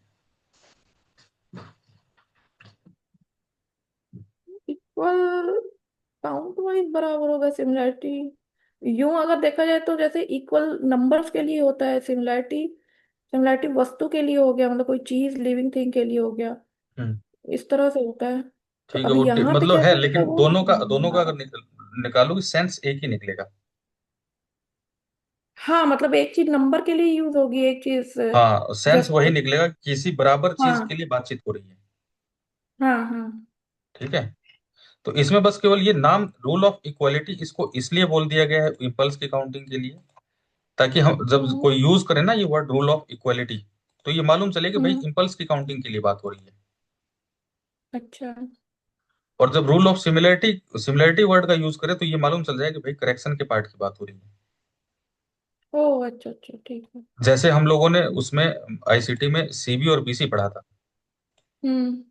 [SPEAKER 2] इक्वल काउंट वाइज बराबर होगा सिमिलरिटी। यूं अगर देखा जाए तो जैसे इक्वल नंबर्स के लिए होता है सिमिलैरिटी, सिमिलैरिटी वस्तु के लिए हो गया, मतलब कोई चीज लिविंग थिंग के लिए हो गया,
[SPEAKER 1] हम्म।
[SPEAKER 2] इस तरह से होता है। तो
[SPEAKER 1] ठीक है,
[SPEAKER 2] अब
[SPEAKER 1] वो
[SPEAKER 2] यहाँ पे
[SPEAKER 1] मतलब है,
[SPEAKER 2] कैसे होता
[SPEAKER 1] लेकिन
[SPEAKER 2] है वो
[SPEAKER 1] दोनों का अगर निकालोगे सेंस एक ही निकलेगा।
[SPEAKER 2] हाँ मतलब एक चीज नंबर के लिए यूज होगी, एक चीज
[SPEAKER 1] हाँ, सेंस
[SPEAKER 2] जस्ट।
[SPEAKER 1] वही निकलेगा, किसी बराबर चीज के
[SPEAKER 2] हाँ
[SPEAKER 1] लिए बातचीत हो रही है।
[SPEAKER 2] हाँ हाँ।
[SPEAKER 1] ठीक है। तो इसमें बस केवल ये नाम रूल ऑफ इक्वालिटी इसको इसलिए बोल दिया गया है इम्पल्स की काउंटिंग के लिए, ताकि हम जब
[SPEAKER 2] हम्म
[SPEAKER 1] कोई यूज करें ना ये वर्ड रूल ऑफ इक्वालिटी, तो ये मालूम चले कि भाई
[SPEAKER 2] हम्म।
[SPEAKER 1] इम्पल्स की काउंटिंग के लिए बात हो रही है।
[SPEAKER 2] अच्छा।
[SPEAKER 1] और जब rule of similarity similarity word का यूज करें तो ये मालूम चल जाए कि भाई करेक्शन के पार्ट की बात हो रही है।
[SPEAKER 2] ओ अच्छा अच्छा ठीक है।
[SPEAKER 1] जैसे हम लोगों ने उसमें आईसीटी में सीबी और बीसी पढ़ा था,
[SPEAKER 2] हम्म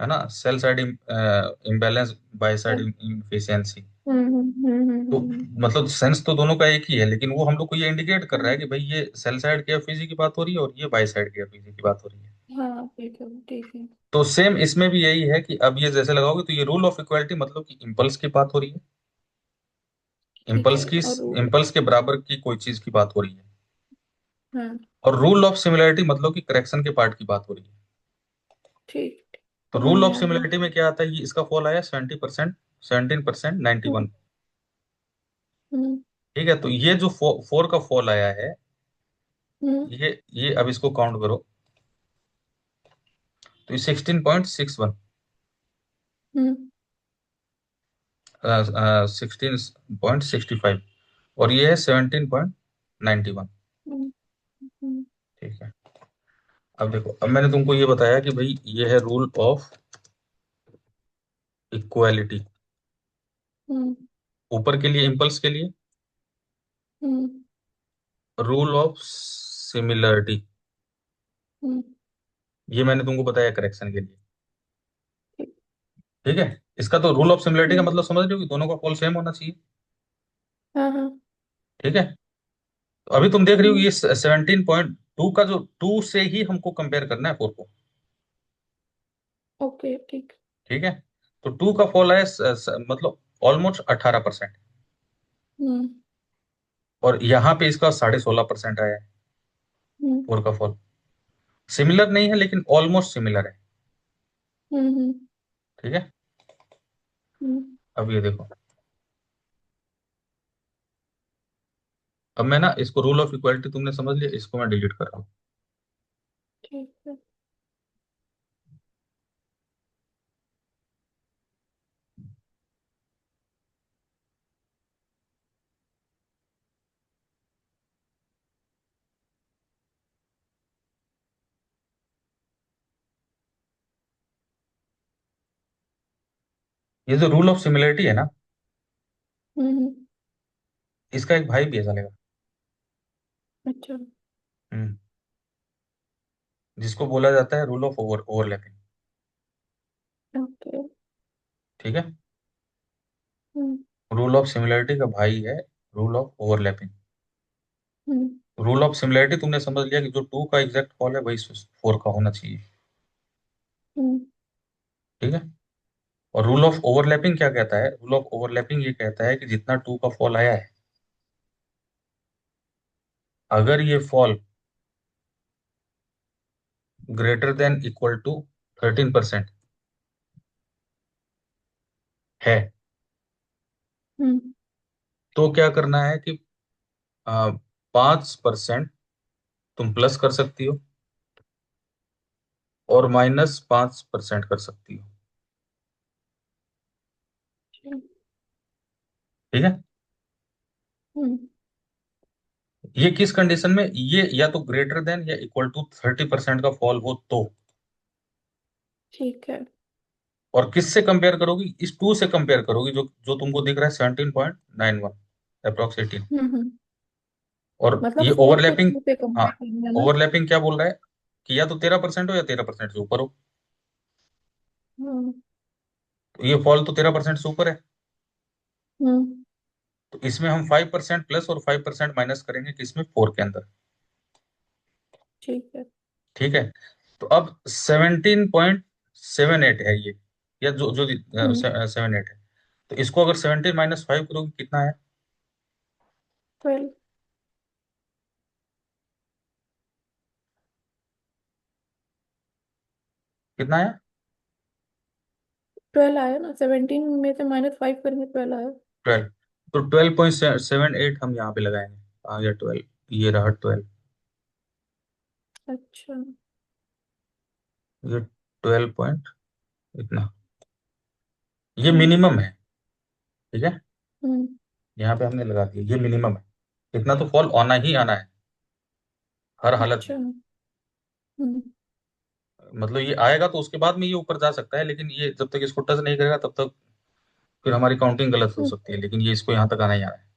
[SPEAKER 1] है ना, sell side imbalance, by side efficiency. तो मतलब सेंस तो दोनों का एक ही है, लेकिन वो हम लोग को ये इंडिकेट कर रहा है
[SPEAKER 2] हम्म।
[SPEAKER 1] कि भाई ये सेल साइड के एफिजी की बात हो रही है और ये बाय साइड के एफिजी की बात हो रही है।
[SPEAKER 2] हाँ ठीक है ठीक है।
[SPEAKER 1] तो सेम इसमें भी यही है कि अब ये जैसे लगाओगे तो ये रूल ऑफ इक्वालिटी मतलब कि इम्पल्स की बात हो रही है,
[SPEAKER 2] ठीक
[SPEAKER 1] इम्पल्स
[SPEAKER 2] है
[SPEAKER 1] की,
[SPEAKER 2] और
[SPEAKER 1] इम्पल्स के बराबर की कोई चीज की बात हो रही है।
[SPEAKER 2] हाँ
[SPEAKER 1] और रूल ऑफ सिमिलरिटी मतलब कि करेक्शन के पार्ट की बात हो रही है।
[SPEAKER 2] ठीक ठीक,
[SPEAKER 1] तो
[SPEAKER 2] समझ
[SPEAKER 1] रूल
[SPEAKER 2] में
[SPEAKER 1] ऑफ
[SPEAKER 2] आ गया।
[SPEAKER 1] सिमिलरिटी में क्या आता है, ये इसका फॉल आया 70%, 17%,
[SPEAKER 2] हम्म
[SPEAKER 1] 91।
[SPEAKER 2] हम्म
[SPEAKER 1] ठीक है, तो ये जो फोर का फॉल आया है,
[SPEAKER 2] हम्म
[SPEAKER 1] ये अब इसको काउंट करो, तो ये 16.61,
[SPEAKER 2] हम्म
[SPEAKER 1] 16.65, और ये है 17.91।
[SPEAKER 2] हम्म, हम्म,
[SPEAKER 1] ठीक है। अब देखो, अब मैंने तुमको ये बताया कि भाई ये है रूल ऑफ इक्वालिटी,
[SPEAKER 2] हम्म,
[SPEAKER 1] ऊपर के लिए इम्पल्स के लिए,
[SPEAKER 2] हम्म,
[SPEAKER 1] रूल ऑफ सिमिलरिटी
[SPEAKER 2] हम्म,
[SPEAKER 1] ये मैंने तुमको बताया करेक्शन के लिए।
[SPEAKER 2] ठीक।
[SPEAKER 1] ठीक है। इसका तो रूल ऑफ सिमिलरिटी का
[SPEAKER 2] हम्म,
[SPEAKER 1] मतलब समझ रहे हो कि दोनों का फॉल सेम होना चाहिए।
[SPEAKER 2] हाँ हाँ।
[SPEAKER 1] ठीक है। तो अभी तुम देख रही हो
[SPEAKER 2] हम्म,
[SPEAKER 1] ये 17.2 का, जो 2 से ही हमको कंपेयर करना है 4 को।
[SPEAKER 2] ओके ठीक।
[SPEAKER 1] ठीक है। तो 2 का फॉल है मतलब ऑलमोस्ट 18%,
[SPEAKER 2] हम्म
[SPEAKER 1] और यहाँ पे इसका 16.5% आया है
[SPEAKER 2] हम्म
[SPEAKER 1] 4 का फॉल। सिमिलर नहीं है लेकिन ऑलमोस्ट सिमिलर है।
[SPEAKER 2] हम्म
[SPEAKER 1] ठीक है।
[SPEAKER 2] हम्म,
[SPEAKER 1] अब ये देखो, अब मैं ना इसको रूल ऑफ इक्वालिटी तुमने समझ लिया, इसको मैं डिलीट कर रहा हूँ।
[SPEAKER 2] ठीक है।
[SPEAKER 1] ये जो रूल ऑफ सिमिलरिटी है ना,
[SPEAKER 2] हम्म।
[SPEAKER 1] इसका एक भाई भी है चलेगा,
[SPEAKER 2] अच्छा।
[SPEAKER 1] हम्म, जिसको बोला जाता है रूल ऑफ ओवरलैपिंग।
[SPEAKER 2] ओके।
[SPEAKER 1] ठीक है।
[SPEAKER 2] हम्म
[SPEAKER 1] रूल ऑफ सिमिलरिटी का भाई है rule of overlapping.
[SPEAKER 2] Hmm
[SPEAKER 1] rule of similarity तुमने समझ लिया कि जो 2 का एग्जैक्ट फॉल है वही 4 का होना चाहिए।
[SPEAKER 2] हम्म
[SPEAKER 1] ठीक है। और रूल ऑफ ओवरलैपिंग क्या कहता है, रूल ऑफ ओवरलैपिंग ये कहता है कि जितना 2 का फॉल आया है, अगर ये fall greater than equal to 13% है,
[SPEAKER 2] हम्म,
[SPEAKER 1] तो क्या करना है कि 5% तुम प्लस कर सकती हो और -5% कर सकती हो।
[SPEAKER 2] ठीक।
[SPEAKER 1] ठीक है।
[SPEAKER 2] हम्म,
[SPEAKER 1] ये किस कंडीशन में, ये या तो ग्रेटर देन या इक्वल टू 30% का फॉल हो तो।
[SPEAKER 2] ठीक है।
[SPEAKER 1] और किससे कंपेयर करोगी, इस 2 से कंपेयर करोगी जो जो तुमको दिख रहा है 17.91 अप्रोक्स 18।
[SPEAKER 2] हम्म।
[SPEAKER 1] और
[SPEAKER 2] मतलब
[SPEAKER 1] ये
[SPEAKER 2] फोर को
[SPEAKER 1] ओवरलैपिंग,
[SPEAKER 2] टू पे
[SPEAKER 1] हाँ,
[SPEAKER 2] कंपेयर करना है ना।
[SPEAKER 1] ओवरलैपिंग क्या बोल रहा है कि या तो 13% हो या 13% से ऊपर हो।
[SPEAKER 2] हम्म
[SPEAKER 1] तो ये फॉल तो 13% से ऊपर है,
[SPEAKER 2] हम्म।
[SPEAKER 1] तो इसमें हम 5% प्लस और 5% माइनस करेंगे किसमें, 4 के अंदर।
[SPEAKER 2] ठीक है।
[SPEAKER 1] ठीक है। तो अब 17.78 है ये, या जो जो
[SPEAKER 2] हम्म
[SPEAKER 1] 7 8 है, तो इसको अगर 17 -5 करोगे कितना है,
[SPEAKER 2] 12।
[SPEAKER 1] कितना है?
[SPEAKER 2] 12 आया ना, 17 में से -5 करेंगे, 12 आया।
[SPEAKER 1] 12। तो 12.78 हम यहाँ पे लगाएंगे। आ गया 12, ये रहा 12।
[SPEAKER 2] अच्छा।
[SPEAKER 1] ये 12 पॉइंट इतना, ये
[SPEAKER 2] हम्म।
[SPEAKER 1] मिनिमम है। ठीक है,
[SPEAKER 2] हम्म।
[SPEAKER 1] यहाँ पे हमने लगा दिया, ये मिनिमम है। इतना तो फॉल आना ही आना है, हर हालत
[SPEAKER 2] अच्छा।
[SPEAKER 1] में।
[SPEAKER 2] हम्म।
[SPEAKER 1] मतलब ये आएगा तो उसके बाद में ये ऊपर जा सकता है, लेकिन ये जब तक इसको टच नहीं करेगा तब तक फिर हमारी काउंटिंग गलत हो
[SPEAKER 2] हम्म।
[SPEAKER 1] सकती है, लेकिन ये इसको यहाँ तक आना ही आना है।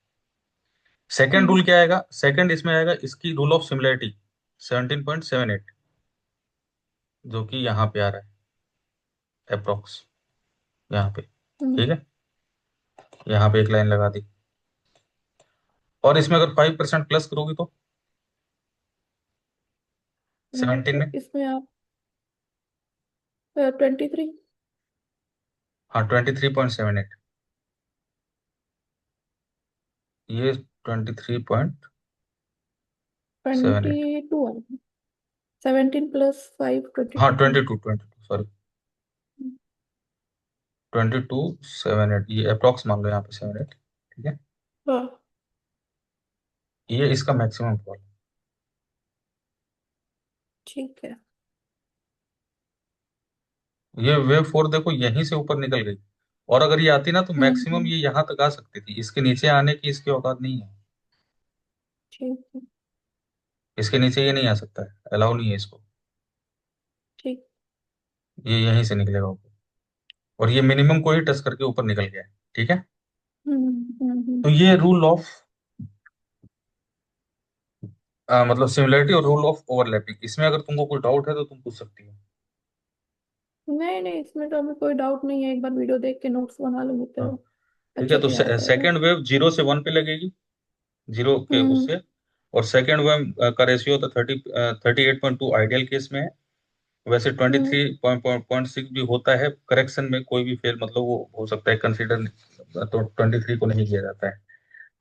[SPEAKER 1] सेकेंड
[SPEAKER 2] हम्म।
[SPEAKER 1] रूल क्या आएगा? सेकेंड इसमें आएगा इसकी रूल ऑफ सिमिलरिटी, 17.78, जो कि यहाँ पे आ रहा है अप्रोक्स, यहाँ पे।
[SPEAKER 2] हम्म।
[SPEAKER 1] ठीक है, यहाँ पे एक लाइन लगा दी। और इसमें अगर 5% प्लस करोगी तो 17
[SPEAKER 2] तो
[SPEAKER 1] में।
[SPEAKER 2] इसमें आप 23।
[SPEAKER 1] हाँ, 23.78, ये 23.78।
[SPEAKER 2] 22 आया। 17 + 5,
[SPEAKER 1] हाँ
[SPEAKER 2] 22 है।
[SPEAKER 1] 22 सॉरी, 22.78, ये अप्रोक्स मान लो यहाँ पे 78। ठीक है,
[SPEAKER 2] हाँ।
[SPEAKER 1] ये इसका मैक्सिमम फॉल।
[SPEAKER 2] ठीक है।
[SPEAKER 1] ये वेव फोर देखो यहीं से ऊपर निकल गई, और अगर ये आती ना तो मैक्सिमम
[SPEAKER 2] हम्म।
[SPEAKER 1] ये यहाँ तक आ सकती थी, इसके नीचे आने की इसकी औकात नहीं है।
[SPEAKER 2] ठीक है।
[SPEAKER 1] इसके नीचे ये नहीं आ सकता है, अलाउ नहीं है इसको।
[SPEAKER 2] ठीक।
[SPEAKER 1] ये यहीं से निकलेगा ऊपर, और ये मिनिमम को ही टच करके ऊपर निकल गया है। ठीक है,
[SPEAKER 2] हम्म।
[SPEAKER 1] तो ये रूल ऑफ मतलब सिमिलरिटी और रूल ऑफ ओवरलैपिंग, इसमें अगर तुमको कोई डाउट है तो तुम पूछ सकती हो।
[SPEAKER 2] नहीं नहीं, इसमें तो हमें कोई डाउट नहीं है, एक बार वीडियो देख के नोट्स बना लूंगी
[SPEAKER 1] हाँ,
[SPEAKER 2] तो
[SPEAKER 1] ठीक है।
[SPEAKER 2] अच्छे
[SPEAKER 1] तो
[SPEAKER 2] से याद रहेगा।
[SPEAKER 1] सेकेंड वेव 0 से 1 पे लगेगी, जीरो के
[SPEAKER 2] हम्म।
[SPEAKER 1] उससे। और सेकेंड वेव का रेशियो तो 38.2 आइडियल केस में है। वैसे ट्वेंटी
[SPEAKER 2] हम्म।
[SPEAKER 1] थ्री पॉइंट सिक्स भी होता है करेक्शन में, कोई भी फेल मतलब वो हो सकता है कंसिडर, तो 23 को नहीं किया जाता है।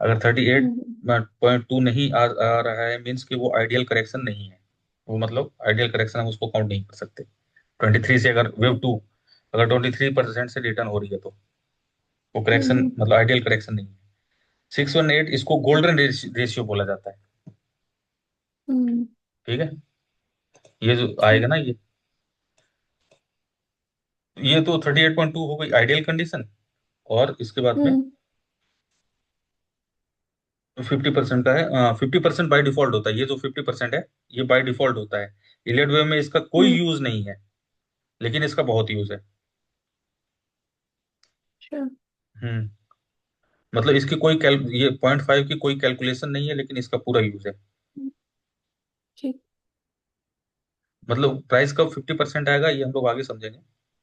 [SPEAKER 1] अगर थर्टी एट
[SPEAKER 2] हम्म।
[SPEAKER 1] पॉइंट टू नहीं आ रहा है, मीन्स कि वो आइडियल करेक्शन नहीं है। वो मतलब आइडियल करेक्शन हम उसको काउंट नहीं कर सकते। 23 से अगर वेव टू अगर 23% से रिटर्न हो रही है तो वो करेक्शन
[SPEAKER 2] हम्म।
[SPEAKER 1] मतलब आइडियल करेक्शन नहीं है। 618 इसको गोल्डन रेशियो बोला जाता है।
[SPEAKER 2] हम्म।
[SPEAKER 1] ठीक है, ये जो आएगा
[SPEAKER 2] ठीक।
[SPEAKER 1] ना, ये तो 38.2 हो गई आइडियल कंडीशन। और इसके बाद में
[SPEAKER 2] हम्म।
[SPEAKER 1] 50% का है। 50% बाय डिफॉल्ट होता है, ये जो 50% है ये बाय डिफॉल्ट होता है। इलियड वेव में इसका कोई
[SPEAKER 2] हम्म।
[SPEAKER 1] यूज नहीं है, लेकिन इसका बहुत यूज है।
[SPEAKER 2] अच्छा।
[SPEAKER 1] हम्म, मतलब इसकी कोई कैल ये 0.5 की कोई कैलकुलेशन नहीं है, लेकिन इसका पूरा यूज है।
[SPEAKER 2] हम्म। ठीक।
[SPEAKER 1] मतलब प्राइस का 50% आएगा ये हम लोग आगे समझेंगे।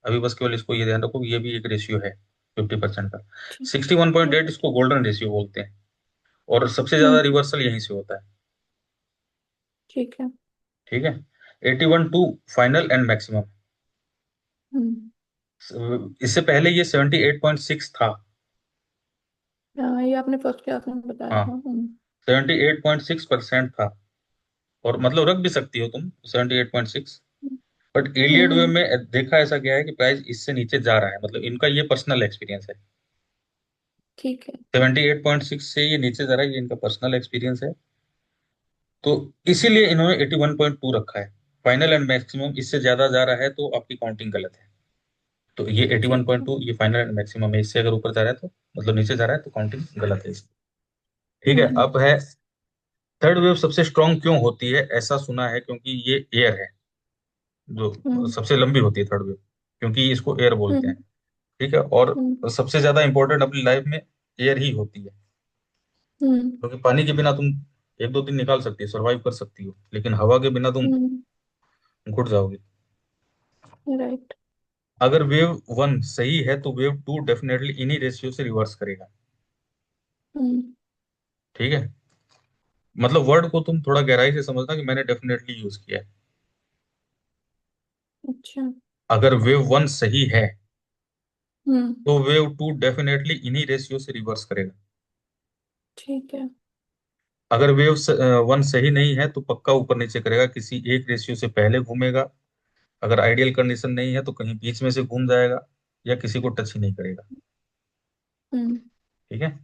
[SPEAKER 1] अभी बस केवल इसको ये ध्यान रखो, ये भी एक रेशियो है 50% का।
[SPEAKER 2] ठीक।
[SPEAKER 1] 61.8
[SPEAKER 2] ओके।
[SPEAKER 1] इसको गोल्डन रेशियो बोलते हैं, और सबसे ज्यादा
[SPEAKER 2] हम्म।
[SPEAKER 1] रिवर्सल यहीं से होता है।
[SPEAKER 2] ठीक है।
[SPEAKER 1] ठीक है, 81.2 फाइनल एंड मैक्सिमम।
[SPEAKER 2] हम्म।
[SPEAKER 1] इससे पहले ये 78.6 था।
[SPEAKER 2] हाँ, ये आपने फर्स्ट क्लास में बताया
[SPEAKER 1] हाँ,
[SPEAKER 2] था। हम्म।
[SPEAKER 1] 78.6% था, और मतलब रख भी सकती हो तुम 78.6। बट इलियड वे
[SPEAKER 2] हम्म।
[SPEAKER 1] में देखा ऐसा गया है कि प्राइस इससे नीचे जा रहा है, मतलब इनका ये पर्सनल एक्सपीरियंस है।
[SPEAKER 2] ठीक है।
[SPEAKER 1] 78.6 से ये नीचे जा रहा है, ये इनका पर्सनल एक्सपीरियंस है। तो इसीलिए इन्होंने 81.2 रखा है। फाइनल एंड मैक्सिमम इससे ज्यादा जा रहा है तो आपकी काउंटिंग गलत है। तो ये
[SPEAKER 2] ठीक है।
[SPEAKER 1] 81.2 ये फाइनल एंड मैक्सिमम है, इससे अगर ऊपर जा रहा है तो मतलब नीचे जा रहा है तो काउंटिंग गलत है। ठीक है,
[SPEAKER 2] हम्म।
[SPEAKER 1] अब है थर्ड वेव सबसे स्ट्रांग क्यों होती है? ऐसा सुना है क्योंकि ये एयर है, जो
[SPEAKER 2] हम्म।
[SPEAKER 1] सबसे लंबी होती है थर्ड वेव, क्योंकि इसको एयर बोलते हैं।
[SPEAKER 2] हम्म।
[SPEAKER 1] ठीक है, और
[SPEAKER 2] हम्म।
[SPEAKER 1] सबसे ज्यादा इंपॉर्टेंट अपनी लाइफ में एयर ही होती है।
[SPEAKER 2] हम्म।
[SPEAKER 1] क्योंकि पानी के बिना तुम एक दो दिन निकाल सकती हो, सर्वाइव कर सकती हो, लेकिन हवा के बिना तुम
[SPEAKER 2] हम्म।
[SPEAKER 1] घुट जाओगे।
[SPEAKER 2] राइट।
[SPEAKER 1] अगर वेव वन सही है तो वेव टू डेफिनेटली इन्हीं रेशियो से रिवर्स करेगा।
[SPEAKER 2] हम्म।
[SPEAKER 1] ठीक है, मतलब वर्ड को तुम थोड़ा गहराई से समझना कि मैंने डेफिनेटली यूज किया है।
[SPEAKER 2] अच्छा।
[SPEAKER 1] अगर वेव वन सही है
[SPEAKER 2] हम्म।
[SPEAKER 1] तो वेव टू डेफिनेटली इन्हीं रेशियो से रिवर्स करेगा।
[SPEAKER 2] ठीक है।
[SPEAKER 1] अगर वेव वन सही नहीं है तो पक्का ऊपर नीचे करेगा, किसी एक रेशियो से पहले घूमेगा। अगर आइडियल कंडीशन नहीं है तो कहीं बीच में से घूम जाएगा, या किसी को टच ही नहीं करेगा।
[SPEAKER 2] हम्म।
[SPEAKER 1] ठीक है।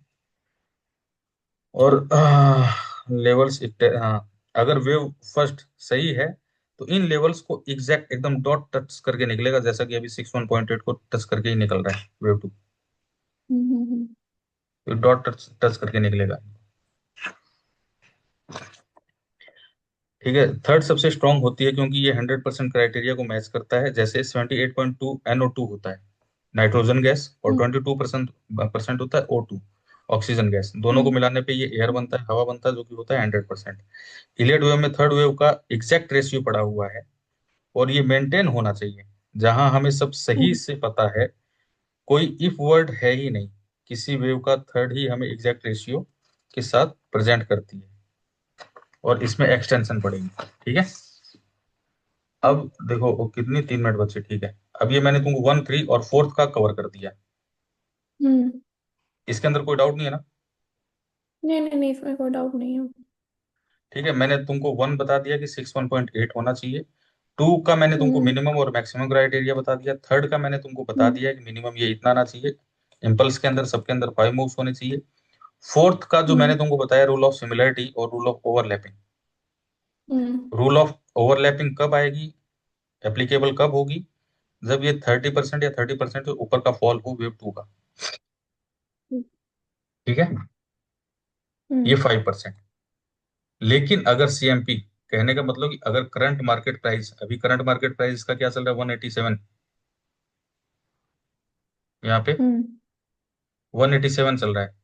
[SPEAKER 1] और
[SPEAKER 2] ठीक।
[SPEAKER 1] लेवल्स, हाँ, अगर वेव फर्स्ट सही है तो इन लेवल्स को एग्जैक्ट एकदम डॉट टच करके निकलेगा, जैसा कि अभी 61.8 को टच करके ही निकल रहा है वेव टू।
[SPEAKER 2] हम्म।
[SPEAKER 1] तो डॉट टच टच करके निकलेगा। ठीक है। थर्ड सबसे स्ट्रांग होती है क्योंकि ये 100% क्राइटेरिया को मैच करता है। जैसे 78.2 NO2 होता है, नाइट्रोजन गैस, और
[SPEAKER 2] हम्म।
[SPEAKER 1] 22% परसेंट होता है O2, ऑक्सीजन गैस। दोनों को
[SPEAKER 2] हम्म।
[SPEAKER 1] मिलाने पे ये एयर बनता है, हवा बनता है, जो कि होता है 100%। इलियट वेव में थर्ड वेव का एग्जैक्ट रेशियो पड़ा हुआ है, और ये मेंटेन होना चाहिए। जहां हमें सब सही
[SPEAKER 2] हम्म।
[SPEAKER 1] से पता है, कोई इफ वर्ड है ही नहीं, किसी वेव का थर्ड ही हमें एग्जैक्ट रेशियो के साथ प्रेजेंट करती है, और इसमें एक्सटेंशन पड़ेगी। ठीक है। अब देखो वो कितनी, 3 मिनट बचे। ठीक है। अब ये मैंने तुमको वन, थ्री और फोर्थ का कवर कर दिया।
[SPEAKER 2] हम्म।
[SPEAKER 1] इसके अंदर कोई डाउट नहीं है ना?
[SPEAKER 2] नहीं नहीं नहीं, इसमें कोई डाउट नहीं है।
[SPEAKER 1] ठीक है। मैंने तुमको वन बता दिया कि 61.8 होना चाहिए। टू का मैंने तुमको
[SPEAKER 2] हम्म।
[SPEAKER 1] मिनिमम और मैक्सिमम क्राइटेरिया बता दिया। थर्ड का मैंने तुमको बता
[SPEAKER 2] हम्म।
[SPEAKER 1] दिया कि मिनिमम ये इतना आना चाहिए। इम्पल्स के अंदर, सबके अंदर 5 मूव्स होने चाहिए। फोर्थ का जो मैंने
[SPEAKER 2] हम्म।
[SPEAKER 1] तुमको बताया, रूल ऑफ सिमिलरिटी और rule of overlapping.
[SPEAKER 2] Hmm.
[SPEAKER 1] Rule of overlapping कब आएगी, एप्लीकेबल कब होगी? जब ये 30% या 30% से ऊपर का फॉल हो वेव टू का। ठीक है। ये
[SPEAKER 2] हम्म।
[SPEAKER 1] 5%। लेकिन अगर CMP, कहने का मतलब कि अगर करंट मार्केट प्राइस, अभी करंट मार्केट प्राइस का क्या चल रहा है, 187, यहाँ पे
[SPEAKER 2] हम्म।
[SPEAKER 1] 187 चल रहा है।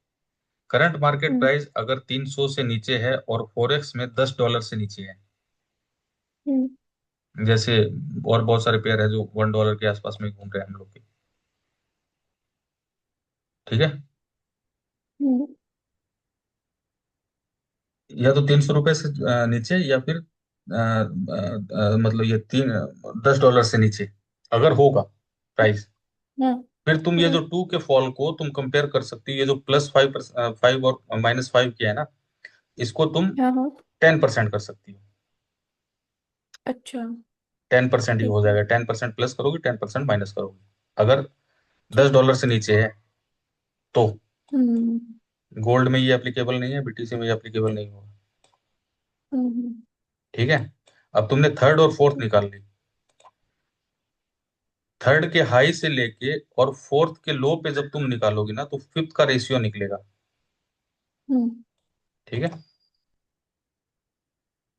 [SPEAKER 1] करंट मार्केट
[SPEAKER 2] हम्म।
[SPEAKER 1] प्राइस अगर 300 से नीचे है और फॉरेक्स में $10 से नीचे है,
[SPEAKER 2] हम्म।
[SPEAKER 1] जैसे और बहुत सारे पेयर है जो $1 के आसपास में घूम रहे हैं हम लोग के। ठीक है।
[SPEAKER 2] हम्म।
[SPEAKER 1] या तो ₹300 से नीचे, या फिर मतलब ये तीन, $10 से नीचे अगर होगा प्राइस,
[SPEAKER 2] हाँ।
[SPEAKER 1] फिर तुम ये
[SPEAKER 2] हाँ।
[SPEAKER 1] जो टू के फॉल को तुम कंपेयर कर सकती हो, ये जो +5, 5 और -5 किया है ना, इसको तुम
[SPEAKER 2] हाँ। हाँ।
[SPEAKER 1] 10% कर सकती हो।
[SPEAKER 2] अच्छा।
[SPEAKER 1] 10% ही हो
[SPEAKER 2] ठीक है।
[SPEAKER 1] जाएगा। 10% प्लस करोगे, 10% माइनस करोगे, अगर दस
[SPEAKER 2] ठीक।
[SPEAKER 1] डॉलर से नीचे है तो।
[SPEAKER 2] हम्म।
[SPEAKER 1] गोल्ड में ये एप्लीकेबल नहीं है, BTC में ये एप्लीकेबल नहीं होगा।
[SPEAKER 2] हम्म।
[SPEAKER 1] ठीक है। अब तुमने थर्ड और फोर्थ निकाल ली। थर्ड के हाई से लेके और फोर्थ के लो पे जब तुम निकालोगी ना, तो फिफ्थ का रेशियो निकलेगा।
[SPEAKER 2] हम्म।
[SPEAKER 1] ठीक है।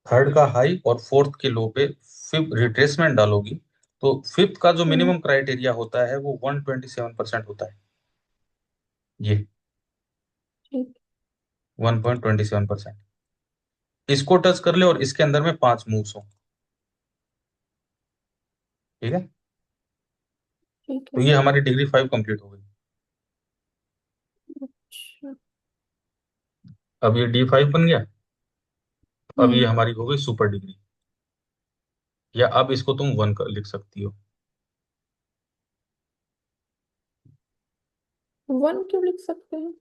[SPEAKER 1] थर्ड का हाई और फोर्थ के लो पे फिफ्थ रिट्रेसमेंट डालोगी, तो फिफ्थ का जो
[SPEAKER 2] हम्म।
[SPEAKER 1] मिनिमम क्राइटेरिया होता है वो 127% होता है। ये
[SPEAKER 2] ठीक।
[SPEAKER 1] 1.27%। इसको टच कर ले और इसके अंदर में 5 मूव्स हो। ठीक है।
[SPEAKER 2] ठीक
[SPEAKER 1] तो
[SPEAKER 2] है।
[SPEAKER 1] ये हमारी डिग्री 5 कंप्लीट हो गई।
[SPEAKER 2] अच्छा।
[SPEAKER 1] अब ये D5 बन गया। अब ये
[SPEAKER 2] हम्म।
[SPEAKER 1] हमारी हो गई सुपर डिग्री। या अब इसको तुम वन लिख सकती हो।
[SPEAKER 2] वन क्यों लिख सकते हैं?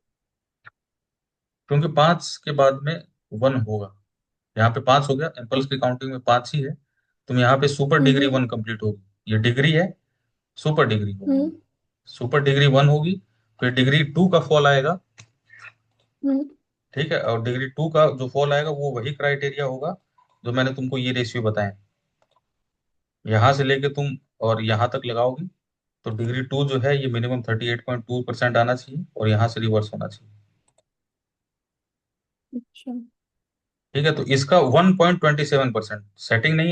[SPEAKER 1] क्योंकि 5 के बाद में वन होगा। यहाँ पे 5 हो गया, इम्पल्स की काउंटिंग में 5 ही है। तुम यहाँ पे सुपर डिग्री
[SPEAKER 2] हम्म।
[SPEAKER 1] 1 कंप्लीट होगी। ये डिग्री है, सुपर डिग्री होगी।
[SPEAKER 2] हम्म।
[SPEAKER 1] सुपर डिग्री 1 होगी, फिर डिग्री 2 का फॉल आएगा।
[SPEAKER 2] हम्म।
[SPEAKER 1] ठीक है। और डिग्री 2 का जो फॉल आएगा वो वही क्राइटेरिया होगा जो मैंने तुमको ये रेशियो बताए। यहाँ से लेके तुम और यहाँ तक लगाओगी, तो डिग्री 2 जो है ये मिनिमम 38.2% आना चाहिए, और यहाँ से रिवर्स होना चाहिए।
[SPEAKER 2] अच्छा।
[SPEAKER 1] ठीक है। तो इसका 1.27% सेटिंग नहीं